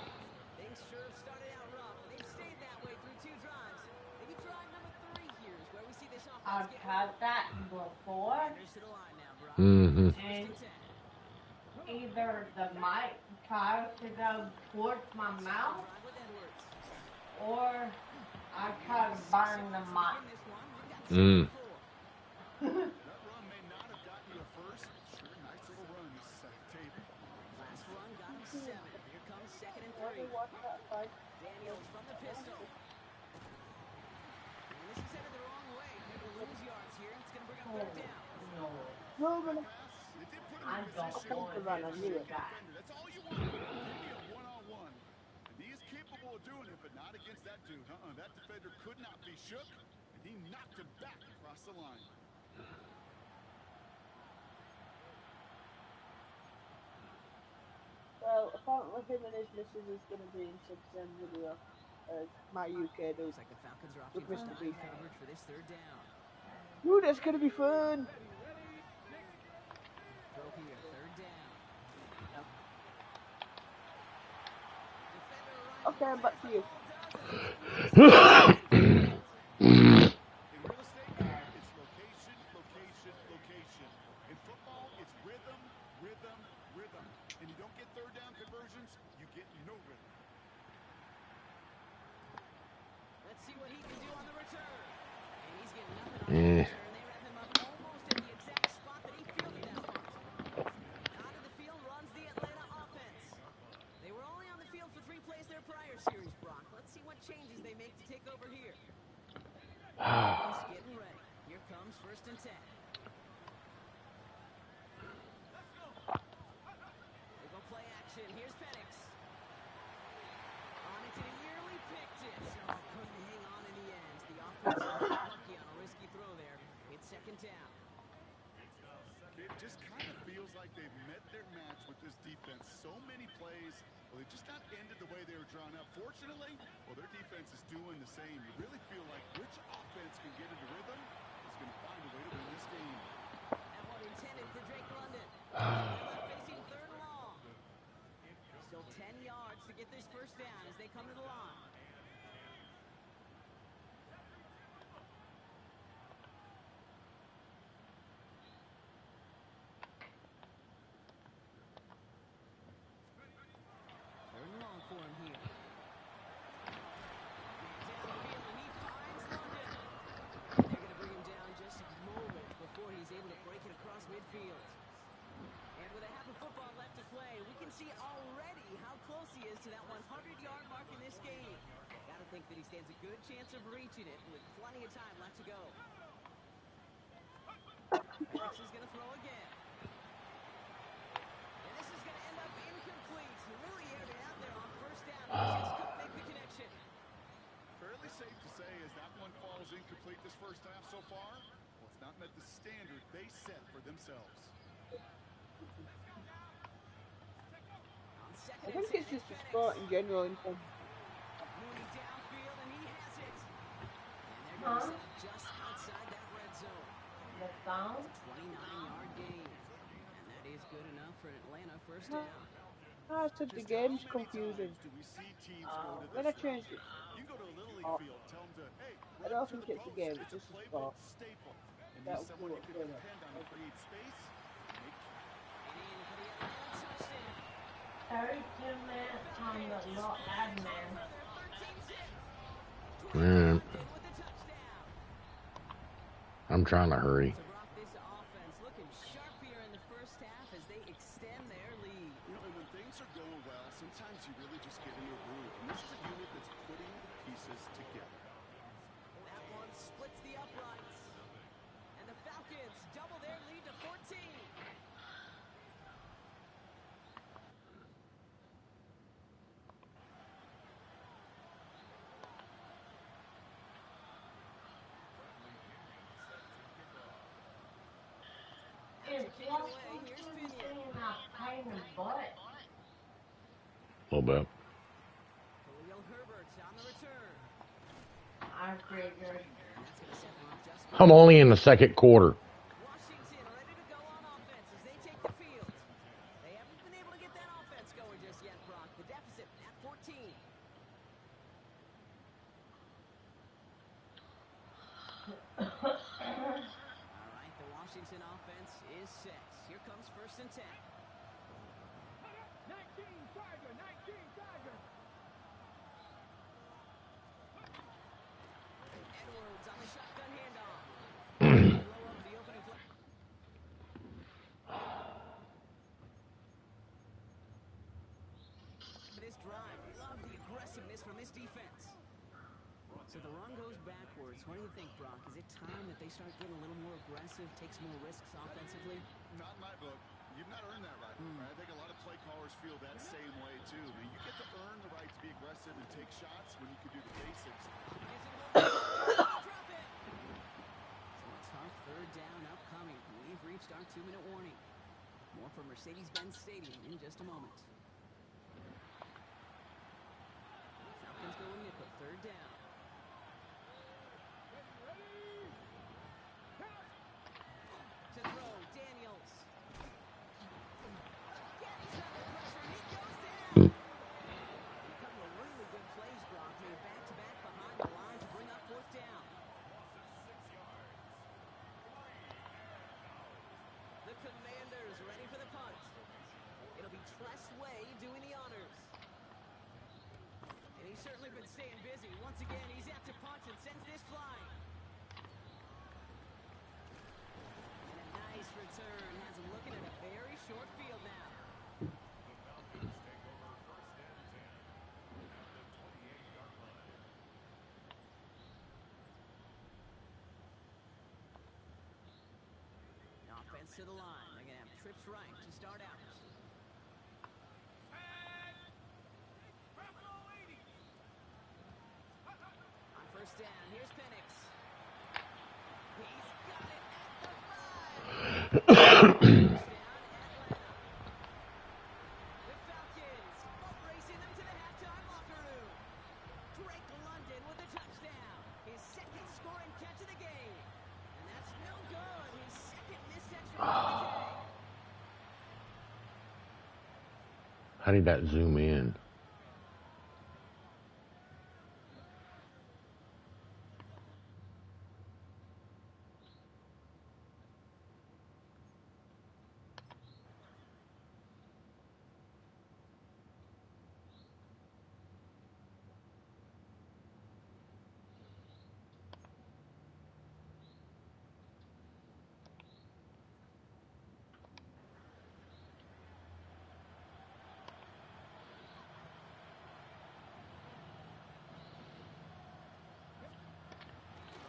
Things sure have started out rough. They've stayed that way through 2 drives. Maybe drive number 3 here is where we see this offense I've get had that before. Commanders to the line now, Brock. Mm-hmm. And either the mic tries to go towards my mouth Drive with Edwards. or I try to burn the mic. In this one, we've got Mm. 7-4. That run may not have gotten you a first. Sure, nice little run to set the table. Last run got him 7. Here comes 2nd and Let me 3. watch that fight. Daniels from the pistol. And this is headed the wrong way. They're going to lose yards here. It's going to bring up 3rd down. No, No, I'm gonna It did put him I in don't position. want to run. I knew it. that. That's all you want. Give me a one-on-one. And he is capable of doing it, but not against that dude. That defender could not be shook, and he knocked him back across the line. Well, apparently him and his missus is going to be in some same video as my UK dude. Looks like the Falcons are off to With a Mr. good Beast. coverage for this 3rd down. Ooh, that's going to be fun. Throw here, 3rd down. Defender right Okay, I'm back to you. In real estate, it's location, location, location. In football, it's rhythm, rhythm, rhythm. And you don't get 3rd down conversions, you get no rhythm. changes they make to take over here. He's getting ready. Here comes 1st and 10. They go play action. Here's Penix. On it to the yearly picked it. So couldn't hang on in the end. The offense got lucky on a risky throw there. It's 2nd down. It just kind of feels like they've met their match with this defense. So many plays, well, they just not ended the way they were drawn up. Fortunately, well, their defense is doing the same. You really feel like which offense can get into rhythm is going to find a way to win this game. That one intended for Drake London. Facing 3rd and long. Still 10 yards to get this 1st down as they come to the line. For him here. Downfield, and he finds London. They're going to bring him down just a moment before he's able to break it across midfield. And with a half a football left to play, we can see already how close he is to that 100-yard mark in this game. Got to think that he stands a good chance of reaching it with plenty of time left to go. Penix is going to throw again. And this is going to end up incomplete. Really aired it out there on 1st down. He just couldn't make the connection. Fairly safe to say as that one falls incomplete this 1st half so far, well, it's not met the standard they set for themselves. I think it's just a sport in general. In terms Mooney downfield, and he has it. And they're going to set up just outside that red zone. The phone? 29-yard gain. And that is good enough for Atlanta 1st down. I said the game's confusing. Do we see teams go to When I this changed it, You go to a Little League field, tell them to, hey, I don't think it's a game, it's just a sport. Staple. And That'll he's someone do you it, can yeah. depend on to create space. Make And in for the Atlanta touchdown. 32 minutes on the little admin. Man, With the touchdown. I'm trying to hurry. So Brock, this offense looking sharp here in the 1st half as they extend their lead. You know, and when things are going well, sometimes you really just get in a groove. And this is a unit that's putting the pieces together. That one splits the uprights. And the Falcons double their lead to 14. It's just being a pain in the butt. A little bit. Khalil Herbert's on the return. I figured. That's going to set them up just I'm only in the 2nd quarter. Washington ready to go on offense as they take the field. They haven't been able to get that offense going just yet, Brock. The deficit at 14. All right, the Washington offense is set. Here comes 1st and 10. 19 Tiger, 19 Tiger. Edwards on the shotgun handoff. Throw up the opening play. This drive, love the aggressiveness from this defense. So the run goes backwards. What do you think, Brock? Is it time that they start getting a little more aggressive, take some more risks offensively? Not in my book. You've not earned that right. I think a lot of play callers feel that same way, too. I mean, you get to earn the right to be aggressive and take shots when you can do the basics. Drop it. So a tough 3rd down upcoming. We've reached our 2-minute warning. More from Mercedes-Benz Stadium in just a moment. Falcons go nickel, 3rd down. To throw, Daniels. Again, he's under pressure, and he goes down. A couple of really good plays, Brock, made back-to-back behind the line to bring up 4th down. The Commanders ready for the punt. It'll be Tress Way doing the honors. And he's certainly been staying busy. Once again, he's out to punt and sends this flying. And a nice return has him looking at a very short field now. bounce to the line. They're going to have trips right to start out. On first down, here's Penix. He's got it at the 5. First down, Atlanta. The Falcons boat racing them to the halftime locker room. Drake London with a touchdown. His second scoring catch of the game. And that's no good. His second missed extra point of the day. How did that zoom in?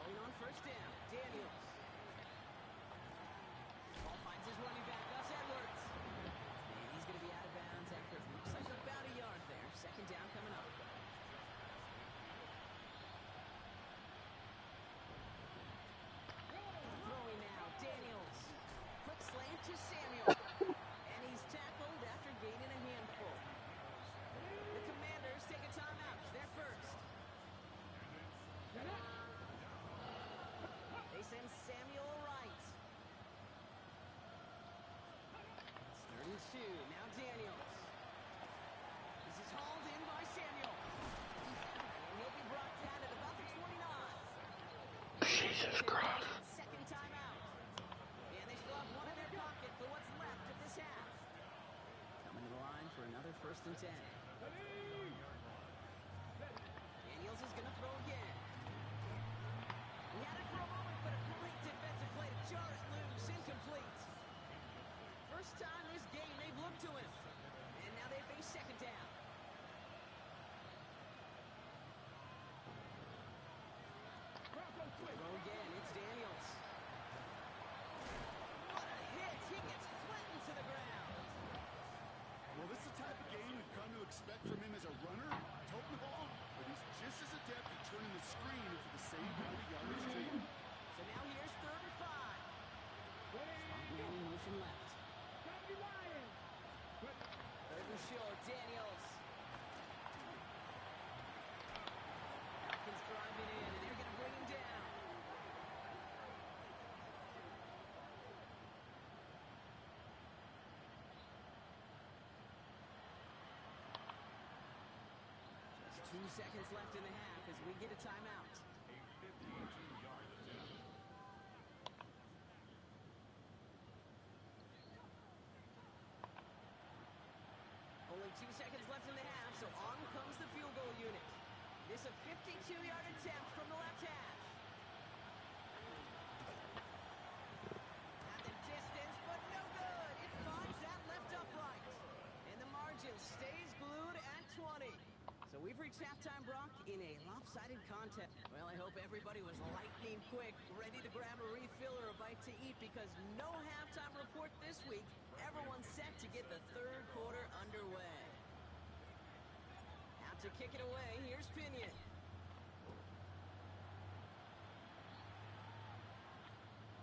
Going on first down, Daniels. Ball finds his running back, Gus Edwards. And he's going to be out of bounds after it looks like about a yard there. Second down coming up. Throwing now, Daniels. Quick slant to Samuel. And he's tackled after gaining a handful. The Commanders take a timeout. They're first. They send Samuel right. It's 3rd and 2. Now Daniels. This is hauled in by Samuel. And he'll be brought down at about the 29. Jesus Christ. Second timeout. And they still have one in their pocket for what's left of this half. Coming to the line for another 1st and 10. Daniels is going to throw again. He had it for a moment, but a great defensive play to jar it loose. Incomplete. First time this game they've looked to him. And now they face second down. Throw again. It's Daniels. What a hit. He gets flattened to the ground. Well, this is the type of game we've come to expect from him as a runner, toting the ball, but he's just as adept at turning the screen into the same kind of yardage too. So now here's 3rd and 5. Spot man in motion left. 3rd and short, Daniels. Falcons driving in, and they're going to bring him down. Just 2 seconds left in the half as we get a timeout. Only 2 seconds left in the half, so on comes the field goal unit. This a 52-yard attempt from the left hash. At the distance, but no good. It finds that left upright. And the margin stays glued at 20. So we've reached halftime, Brock, in a lopsided contest. Well, I hope everybody was lightning quick, ready to grab a refill or a bite to eat, because no halftime report this week. Everyone's set to get the 3rd quarter underway. Out to kick it away, here's Pinion.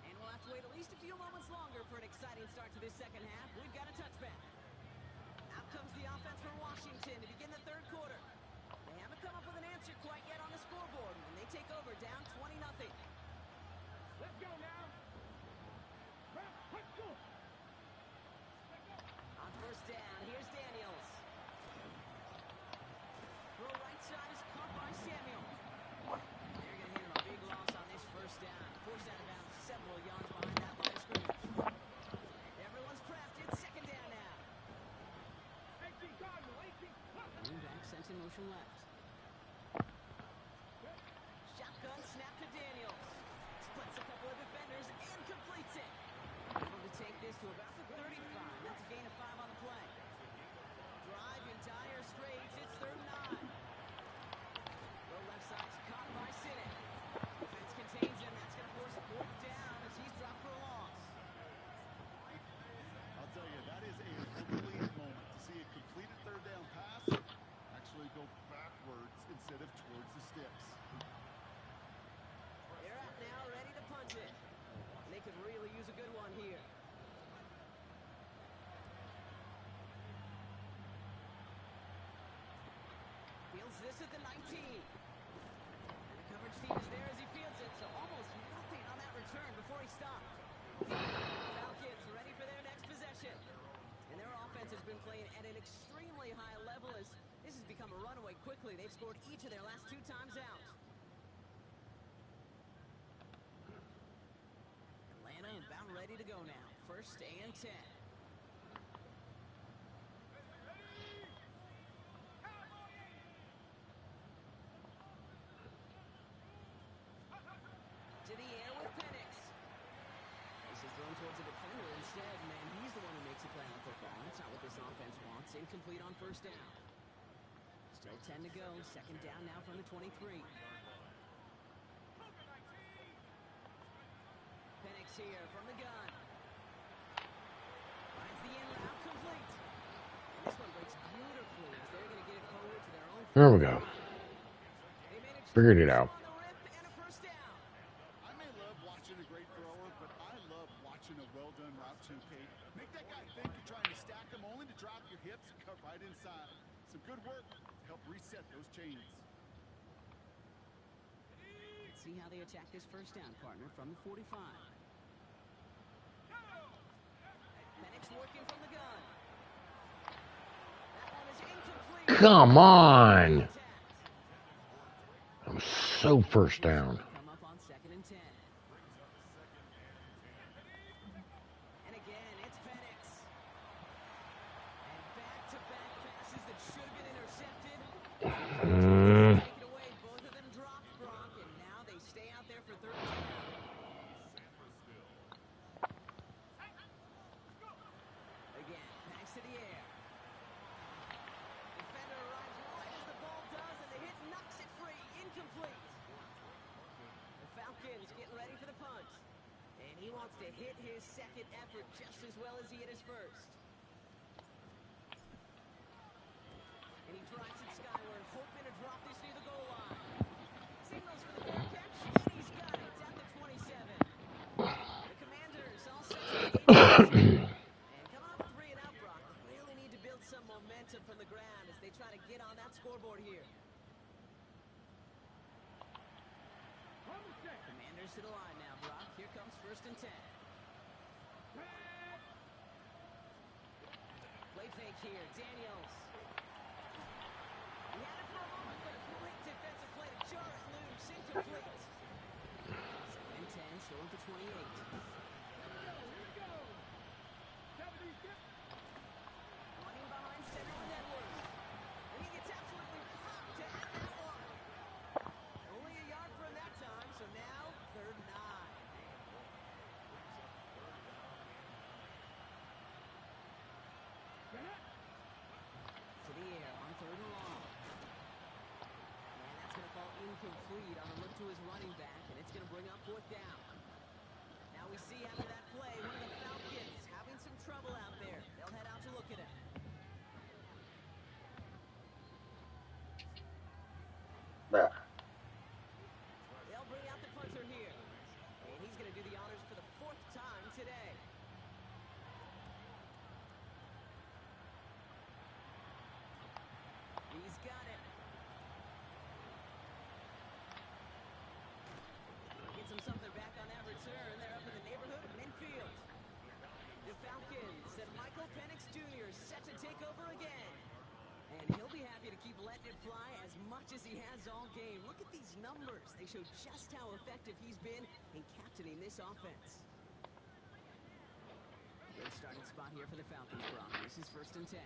And we'll have to wait at least a few moments longer for an exciting start to this second half. We've got a touchback. Out comes the offense for Washington to begin the 3rd quarter. They haven't come up with an answer quite yet on the scoreboard, and they take over down 20-0. Let's go now. Let's go. On first down, here's Daniels. Throw right side is caught by Samuel. They're going to hit him a big loss on this first down. Forced out of bounds several yards behind that line of scrimmage. Everyone's prepped. It's second down now. 18 Cardinal, 18. Running back sent in motion left. Shotgun snap to Daniels. Splits a couple of defenders and completes it. Able to take this to about the 35. That's a gain of 5 on the play. Drive in dire straits. It's 3rd and 9. The left side's caught by Sinnott. Defense contains him. That's going to force a 4th down as he's dropped for a loss. towards the sticks. They're out now, ready to punt it. And they could really use a good one here. Fields this at the 19. And the coverage team is there as he fields it, so almost nothing on that return before he stopped. Falcons ready for their next possession. And their offense has been playing at an extremely high level as this has become a runaway quickly. They've scored each of their last 2 times out. Atlanta about ready to go now. 1st and 10. To the air with Penix. This is thrown towards a defender instead, man. He's the one who makes a play on football. That's not what this offense wants. Incomplete on 1st down. Still 10 to go. 2nd down now from the 23. Penix here from the gun. Finds the in route complete. And this one breaks beautifully as they're going to get it forward to their own. There we go. Figured it out. I may love watching a great thrower, but I love watching a well-done route too, Kate. Make that guy think you're trying to stack him only to drop your hips and cut right inside. Some good work to help reset those chains. Let's see how they attack this 1st down, partner, from the 45. Penix working from the gun. That one is incomplete. Come on. I'm so 1st down. Come up on 2nd and 10. And again, it's Penix. And back-to-back passes that should have been intercepted. Take it away. Both of them dropped, Brock, and now they stay out there for 3rd down. Again, Penix to the air. Defender arrives right as the ball does, and the hit knocks it free. Incomplete. The Falcons getting ready for the punt. And he wants to hit his 2nd effort just as well as he hit his 1st. And he drives it skyward, hoping to drop this near the goal line. Signals for the fair catch, and he's got it at the 27. The Commanders all set to begin. And coming off a 3 and out, Brock, really need to build some momentum from the ground as they try to get on that scoreboard here. Commanders to the line now, Brock. Here comes 1st and 10. Play fake here, Daniels. He had it for a moment, but a great defensive play to jar it loose. Incomplete. 2nd and 10, still at the 28. Running behind center with Edwards. And he gets absolutely popped to hit that one. Only a yard from that time, so now 3rd and 9. To the air on 3rd and long. And that's going to fall incomplete on a look to his running back, and it's going to bring up 4th down. Now we see after that play, one of the Falcons having some trouble out there. They'll head out to look at him. There. They'll bring out the punter here. And he's going to do the honors for the 4th time today. He's got it. Gets him something back on that return. They're up in the neighborhood of midfield. The Falcons and Michael Penix Jr. set to take over again. And he'll be happy to keep letting it fly as much as he has all game. Look at these numbers. They show just how effective he's been in captaining this offense. Good starting spot here for the Falcons, Brock. This is 1st and 10.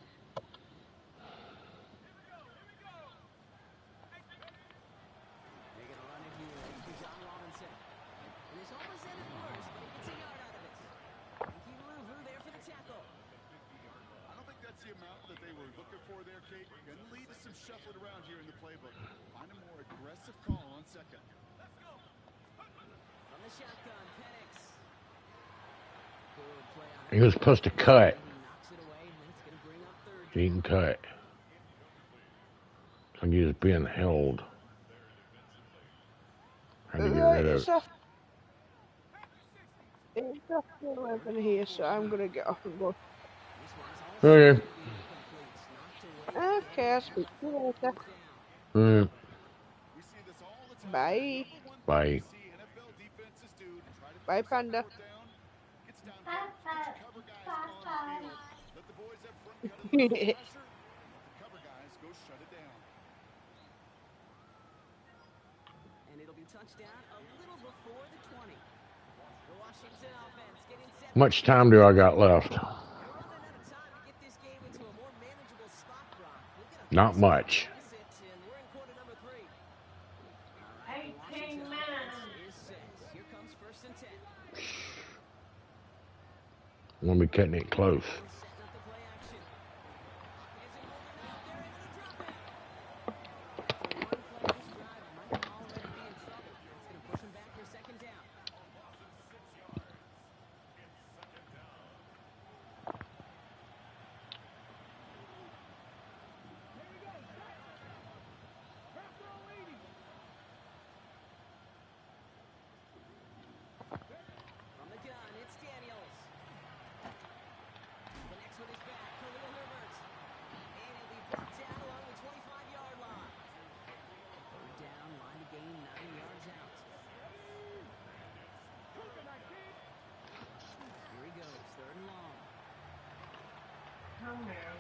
They're going to run it here. It's to John Robinson. And this almost ended worse, but he gets a yard out of it. Frankie Louvu there for the tackle. I don't think that's the amount that they were looking for there, Kate. Going to lead to some shuffling around here in the playbook. Find a more aggressive call on 2nd. From the shotgun, Penix. Good play on He was supposed to cut. He knocks it away, and it's going to bring up 3rd. He can cut. Like he was being held. Right It's up. after 11 here, so I'm gonna get off and go. Okay. Okay, I'll speak to you later. Mm, We see this all the time. Bye. Number one thing bye. we see NFL defenses do to try to Bye, force a Panda. fourth down gets down coverage. Get your cover guys on the field. Let the boys up front cut it loose and pressure. Let the cover guys go shut it down. And it'll be touchdown a little before the 20. The Washington offense getting set. Much time do I got left? They're running out of time to get this game into a more manageable spot, Brock. We'll get a Not much. visit, and we're in quarter number 3. All right, the 18 Washington minutes. offense is set. Here comes 1st and 10. I'm gonna be cutting it close. Setting up the play action. Isn't holding out. They're into the drop back. For one play, this drive might already be in trouble. It's going to push him back for 2nd down. From the gun, it's Daniels. Connects with his back, Khalil Herbert. And he'll be brought down along the 25-yard line. 3rd down, line to gain 9 yards out. Here he goes, 3rd and long. Come here.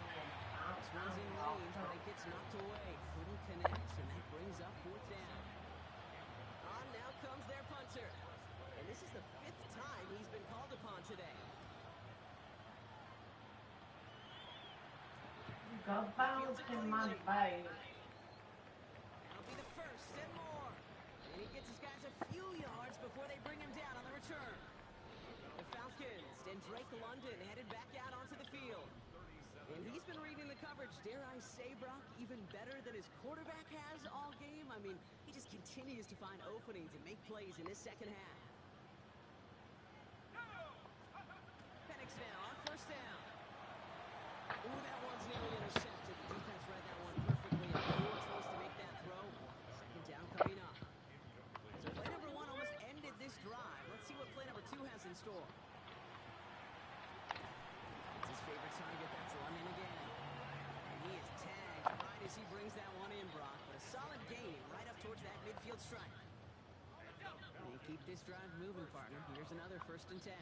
This one's in range, but it gets knocked away. Couldn't connect, and that brings up 4th down. On now comes their punter. And this is the 5th time he's been called upon today. Go bounce in my face. That'll be the 1st and more. And he gets his guys a few yards before they bring him down on the return. The Falcons and Drake London headed back out onto the field. And he's been reading the coverage, dare I say, Brock, even better than his quarterback has all game. I mean, he just continues to find openings and make plays in this 2nd half. Penix now on 1st down. Ooh, that one's nearly intercepted. The defense read that one perfectly. A poor choice to make that throw. 2nd down coming up. So play number 1 almost ended this drive. Let's see what play number 2 has in store. It's his favorite target. That's London again. And he is tagged right as he brings that one in, Brock. But a solid gain right up towards that midfield stripe. And keep this drive moving, partner. Here's another 1st and 10.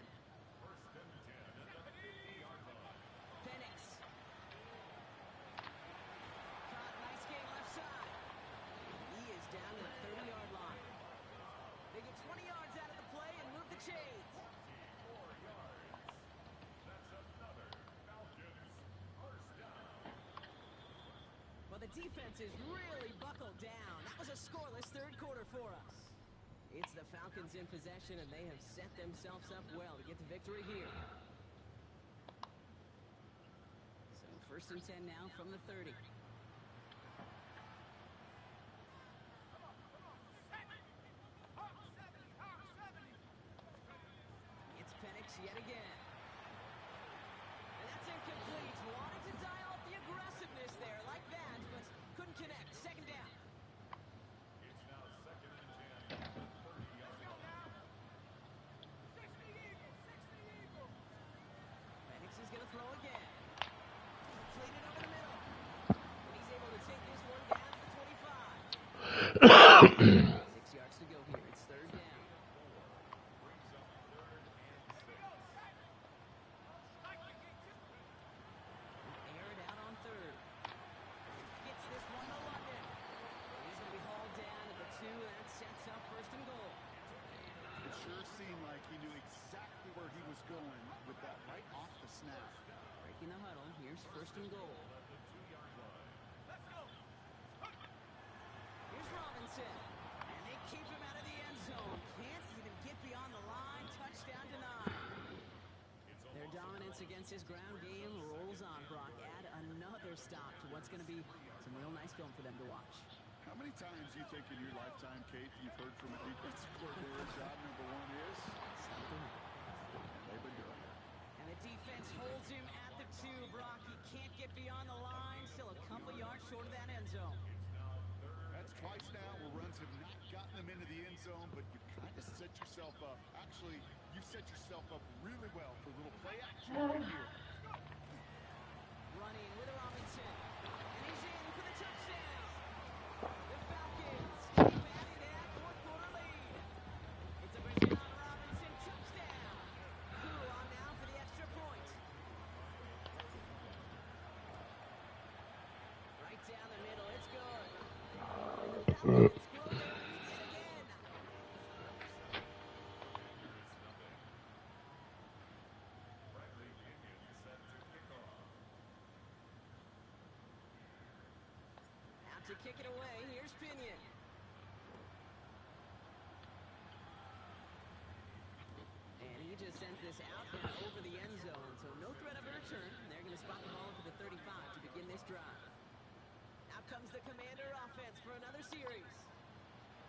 Penix. Caught, nice gain left side. He is down to the 30-yard line. They get 20 yards out of the play and move the chains. Well, the defense is really buckled down. That was a scoreless 3rd quarter for us. It's the Falcons in possession, and they have set themselves up well to get the victory here. So 1st and 10 now from the 30. It's Penix yet again. And that's incomplete. Wanted to dial up the aggressiveness there like that, but couldn't connect. 2nd down. It's now 2nd and 10. 30-yard line. Penix is going to throw again. Completed over the middle. And he's able to take this one down to the 25. 6 yards to go here. It's 3rd down. Aired out on 3rd. Gets this one to London. And he's going to be hauled down at the 2. That sets up 1st and goal. It sure seemed like he knew exactly where he was going with that right off the snap. Breaking the huddle. Here's 1st and goal. Here's Robinson. And they keep him out of the end zone. Can't even get beyond the line. Touchdown denied. Their dominance against his ground game rolls on, Brock. Add another stop to what's going to be some real nice film for them to watch. How many times do you think in your lifetime, Kate, you've heard from a defensive coordinator, job number 1 is? Stop the run. And they've been doing it. And the defense holds him at the 2, Brock. He can't get beyond the line. Still a couple yards short of that end zone. That's twice now where runs have not gotten them into the end zone, but you've kind yourself up. Actually, you set yourself up really well for a little play action right here. Running with Robinson. And he's in for the touchdown. The Falcons getting back in that fourth quarter lead. It's a Bijan Robinson touchdown. Who on now for the extra point? Right down the middle. It's good. And the Falcons grow their lead yet again. Bradley Pinion set to kick off. Out to kick it away. Here's Pinion. And he just sends this out and over the end zone. So no threat of a return. They're going to spot the ball at the 35 to begin this drive. Out comes the Commander offense for another series.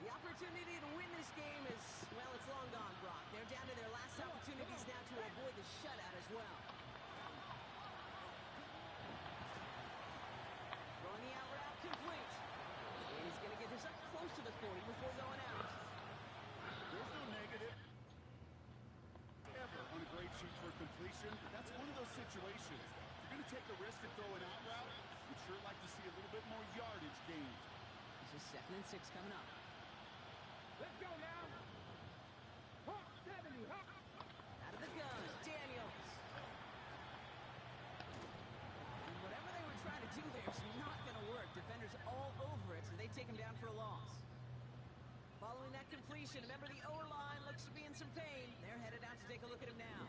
The opportunity to win this game is, well, it's long gone, Brock. They're down to their last opportunities now to avoid the shutout as well. Throwing the out route complete. And he's going to get this up close to the 40 before going out. There's no negative ever on a great shoot for completion. That's one of those situations. If you're going to take a risk and throw an out route, you'd sure like to see a little bit more yardage gained. This is 2nd and 6 coming up. Let's go now. Hawk 70. Hawk. Out of the gun, Daniels. And whatever they were trying to do there is not going to work. Defenders all over it, so they take him down for a loss. Following that completion, remember the O-line looks to be in some pain. They're headed out to take a look at him now.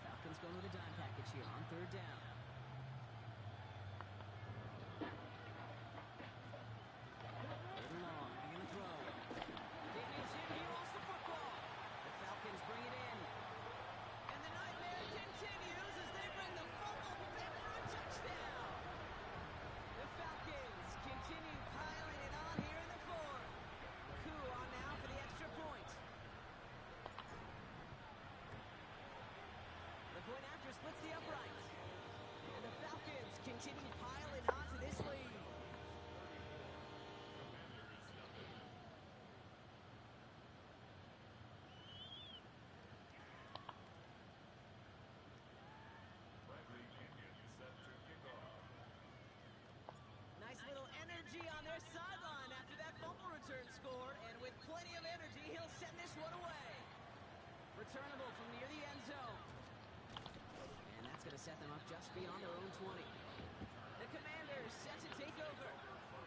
Falcons going with a dime package here on 3rd down. Third and long, they're going to throw. Daniels in, he lost the football. The Falcons bring it in. And the nightmare continues as they bring the fumble back for a touchdown. The Falcons continue piling it on here in the 4th. Coup on now for the extra point. The point after splits the uprights. And the Falcons continue piling on to this lead. Bradley Pinion set to kick off. Nice little energy on their sideline after that fumble return score. And with plenty of energy, he'll send this one away. Returnable from near the end zone. And that's going to set them up just beyond their own 20. The Commanders set to take over.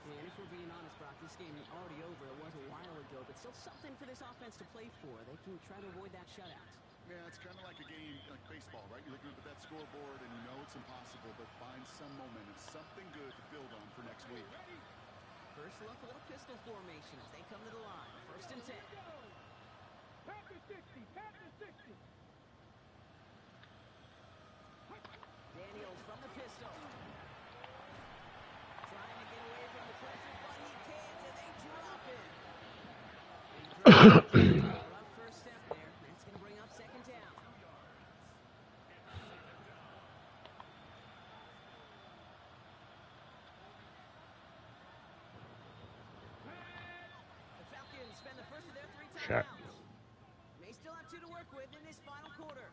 And if we're being honest, Brock, this game is already over. It was a while ago, but still something for this offense to play for. They can try to avoid that shutout. Yeah, it's kind of like a game like baseball, right? You're looking up at that scoreboard and you know it's impossible, but find some momentum, something good to build on for next week. First look, a little pistol formation as they come to the line. 1st and 10. Pass to 60. Pass to 60. Daniels from the pistol. Trying to get away from the pressure, but he can't, and they drop it. Rough first step there. That's going to bring up 2nd down. The Falcons spend the first of their 3 Check. timeouts. May still have 2 to work with in this final quarter.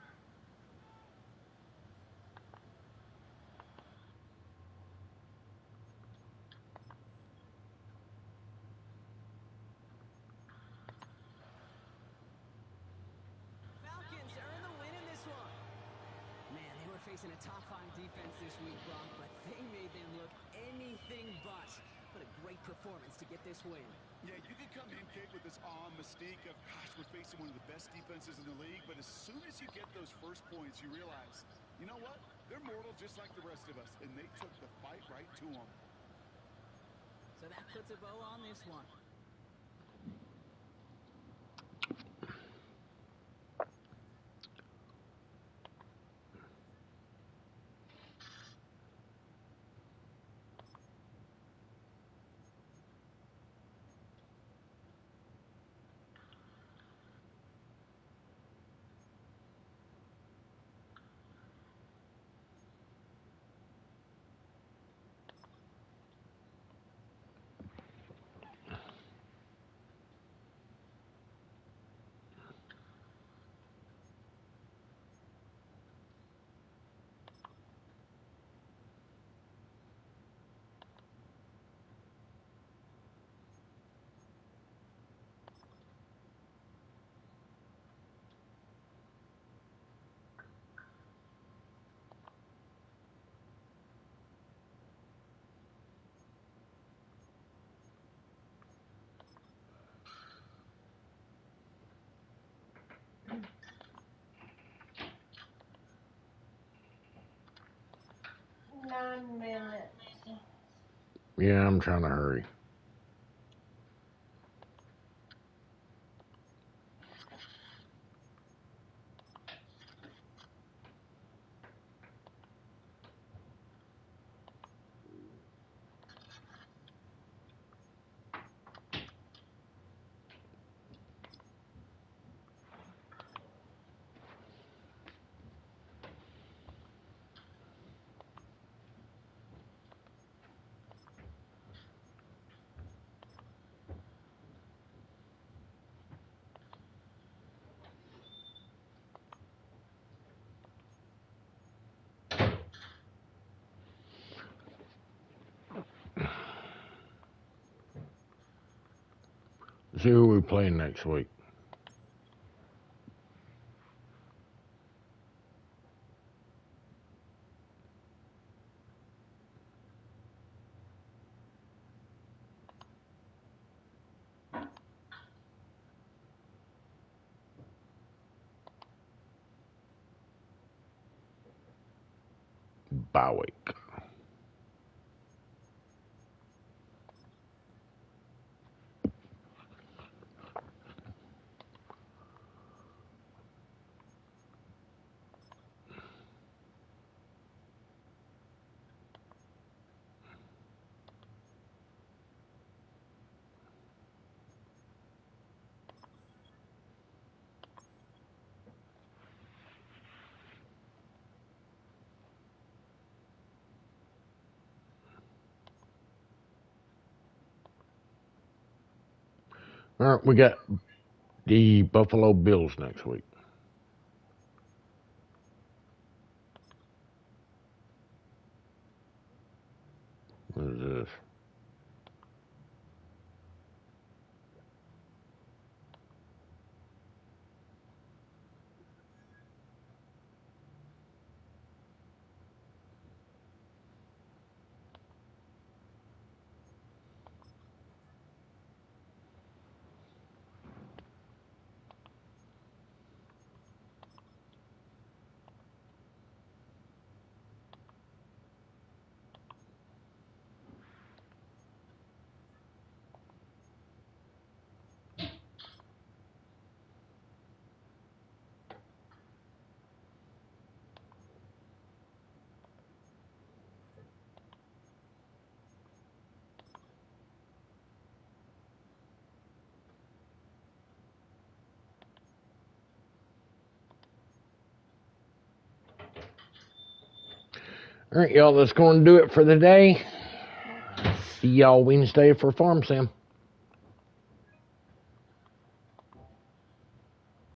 Falcons earn the win in this one. Man, they were facing a top 5 defense this week, Brock, but they made them look anything but. What a great performance to get this win. Yeah, you can come in, Kate, with this awe mystique of, gosh, we're facing one of the best defenses in the league, but as soon as you get those first points, you realize, you know what? They're mortal just like the rest of us, and they took the fight right to them. So that puts a bow on this one. 9 minutes. Yeah, I'm trying to hurry. See who we playing next week. Bye week. All right, we got the Buffalo Bills next week. What is this? All right, y'all, that's going to do it for the day. See y'all Wednesday for Farm Sim.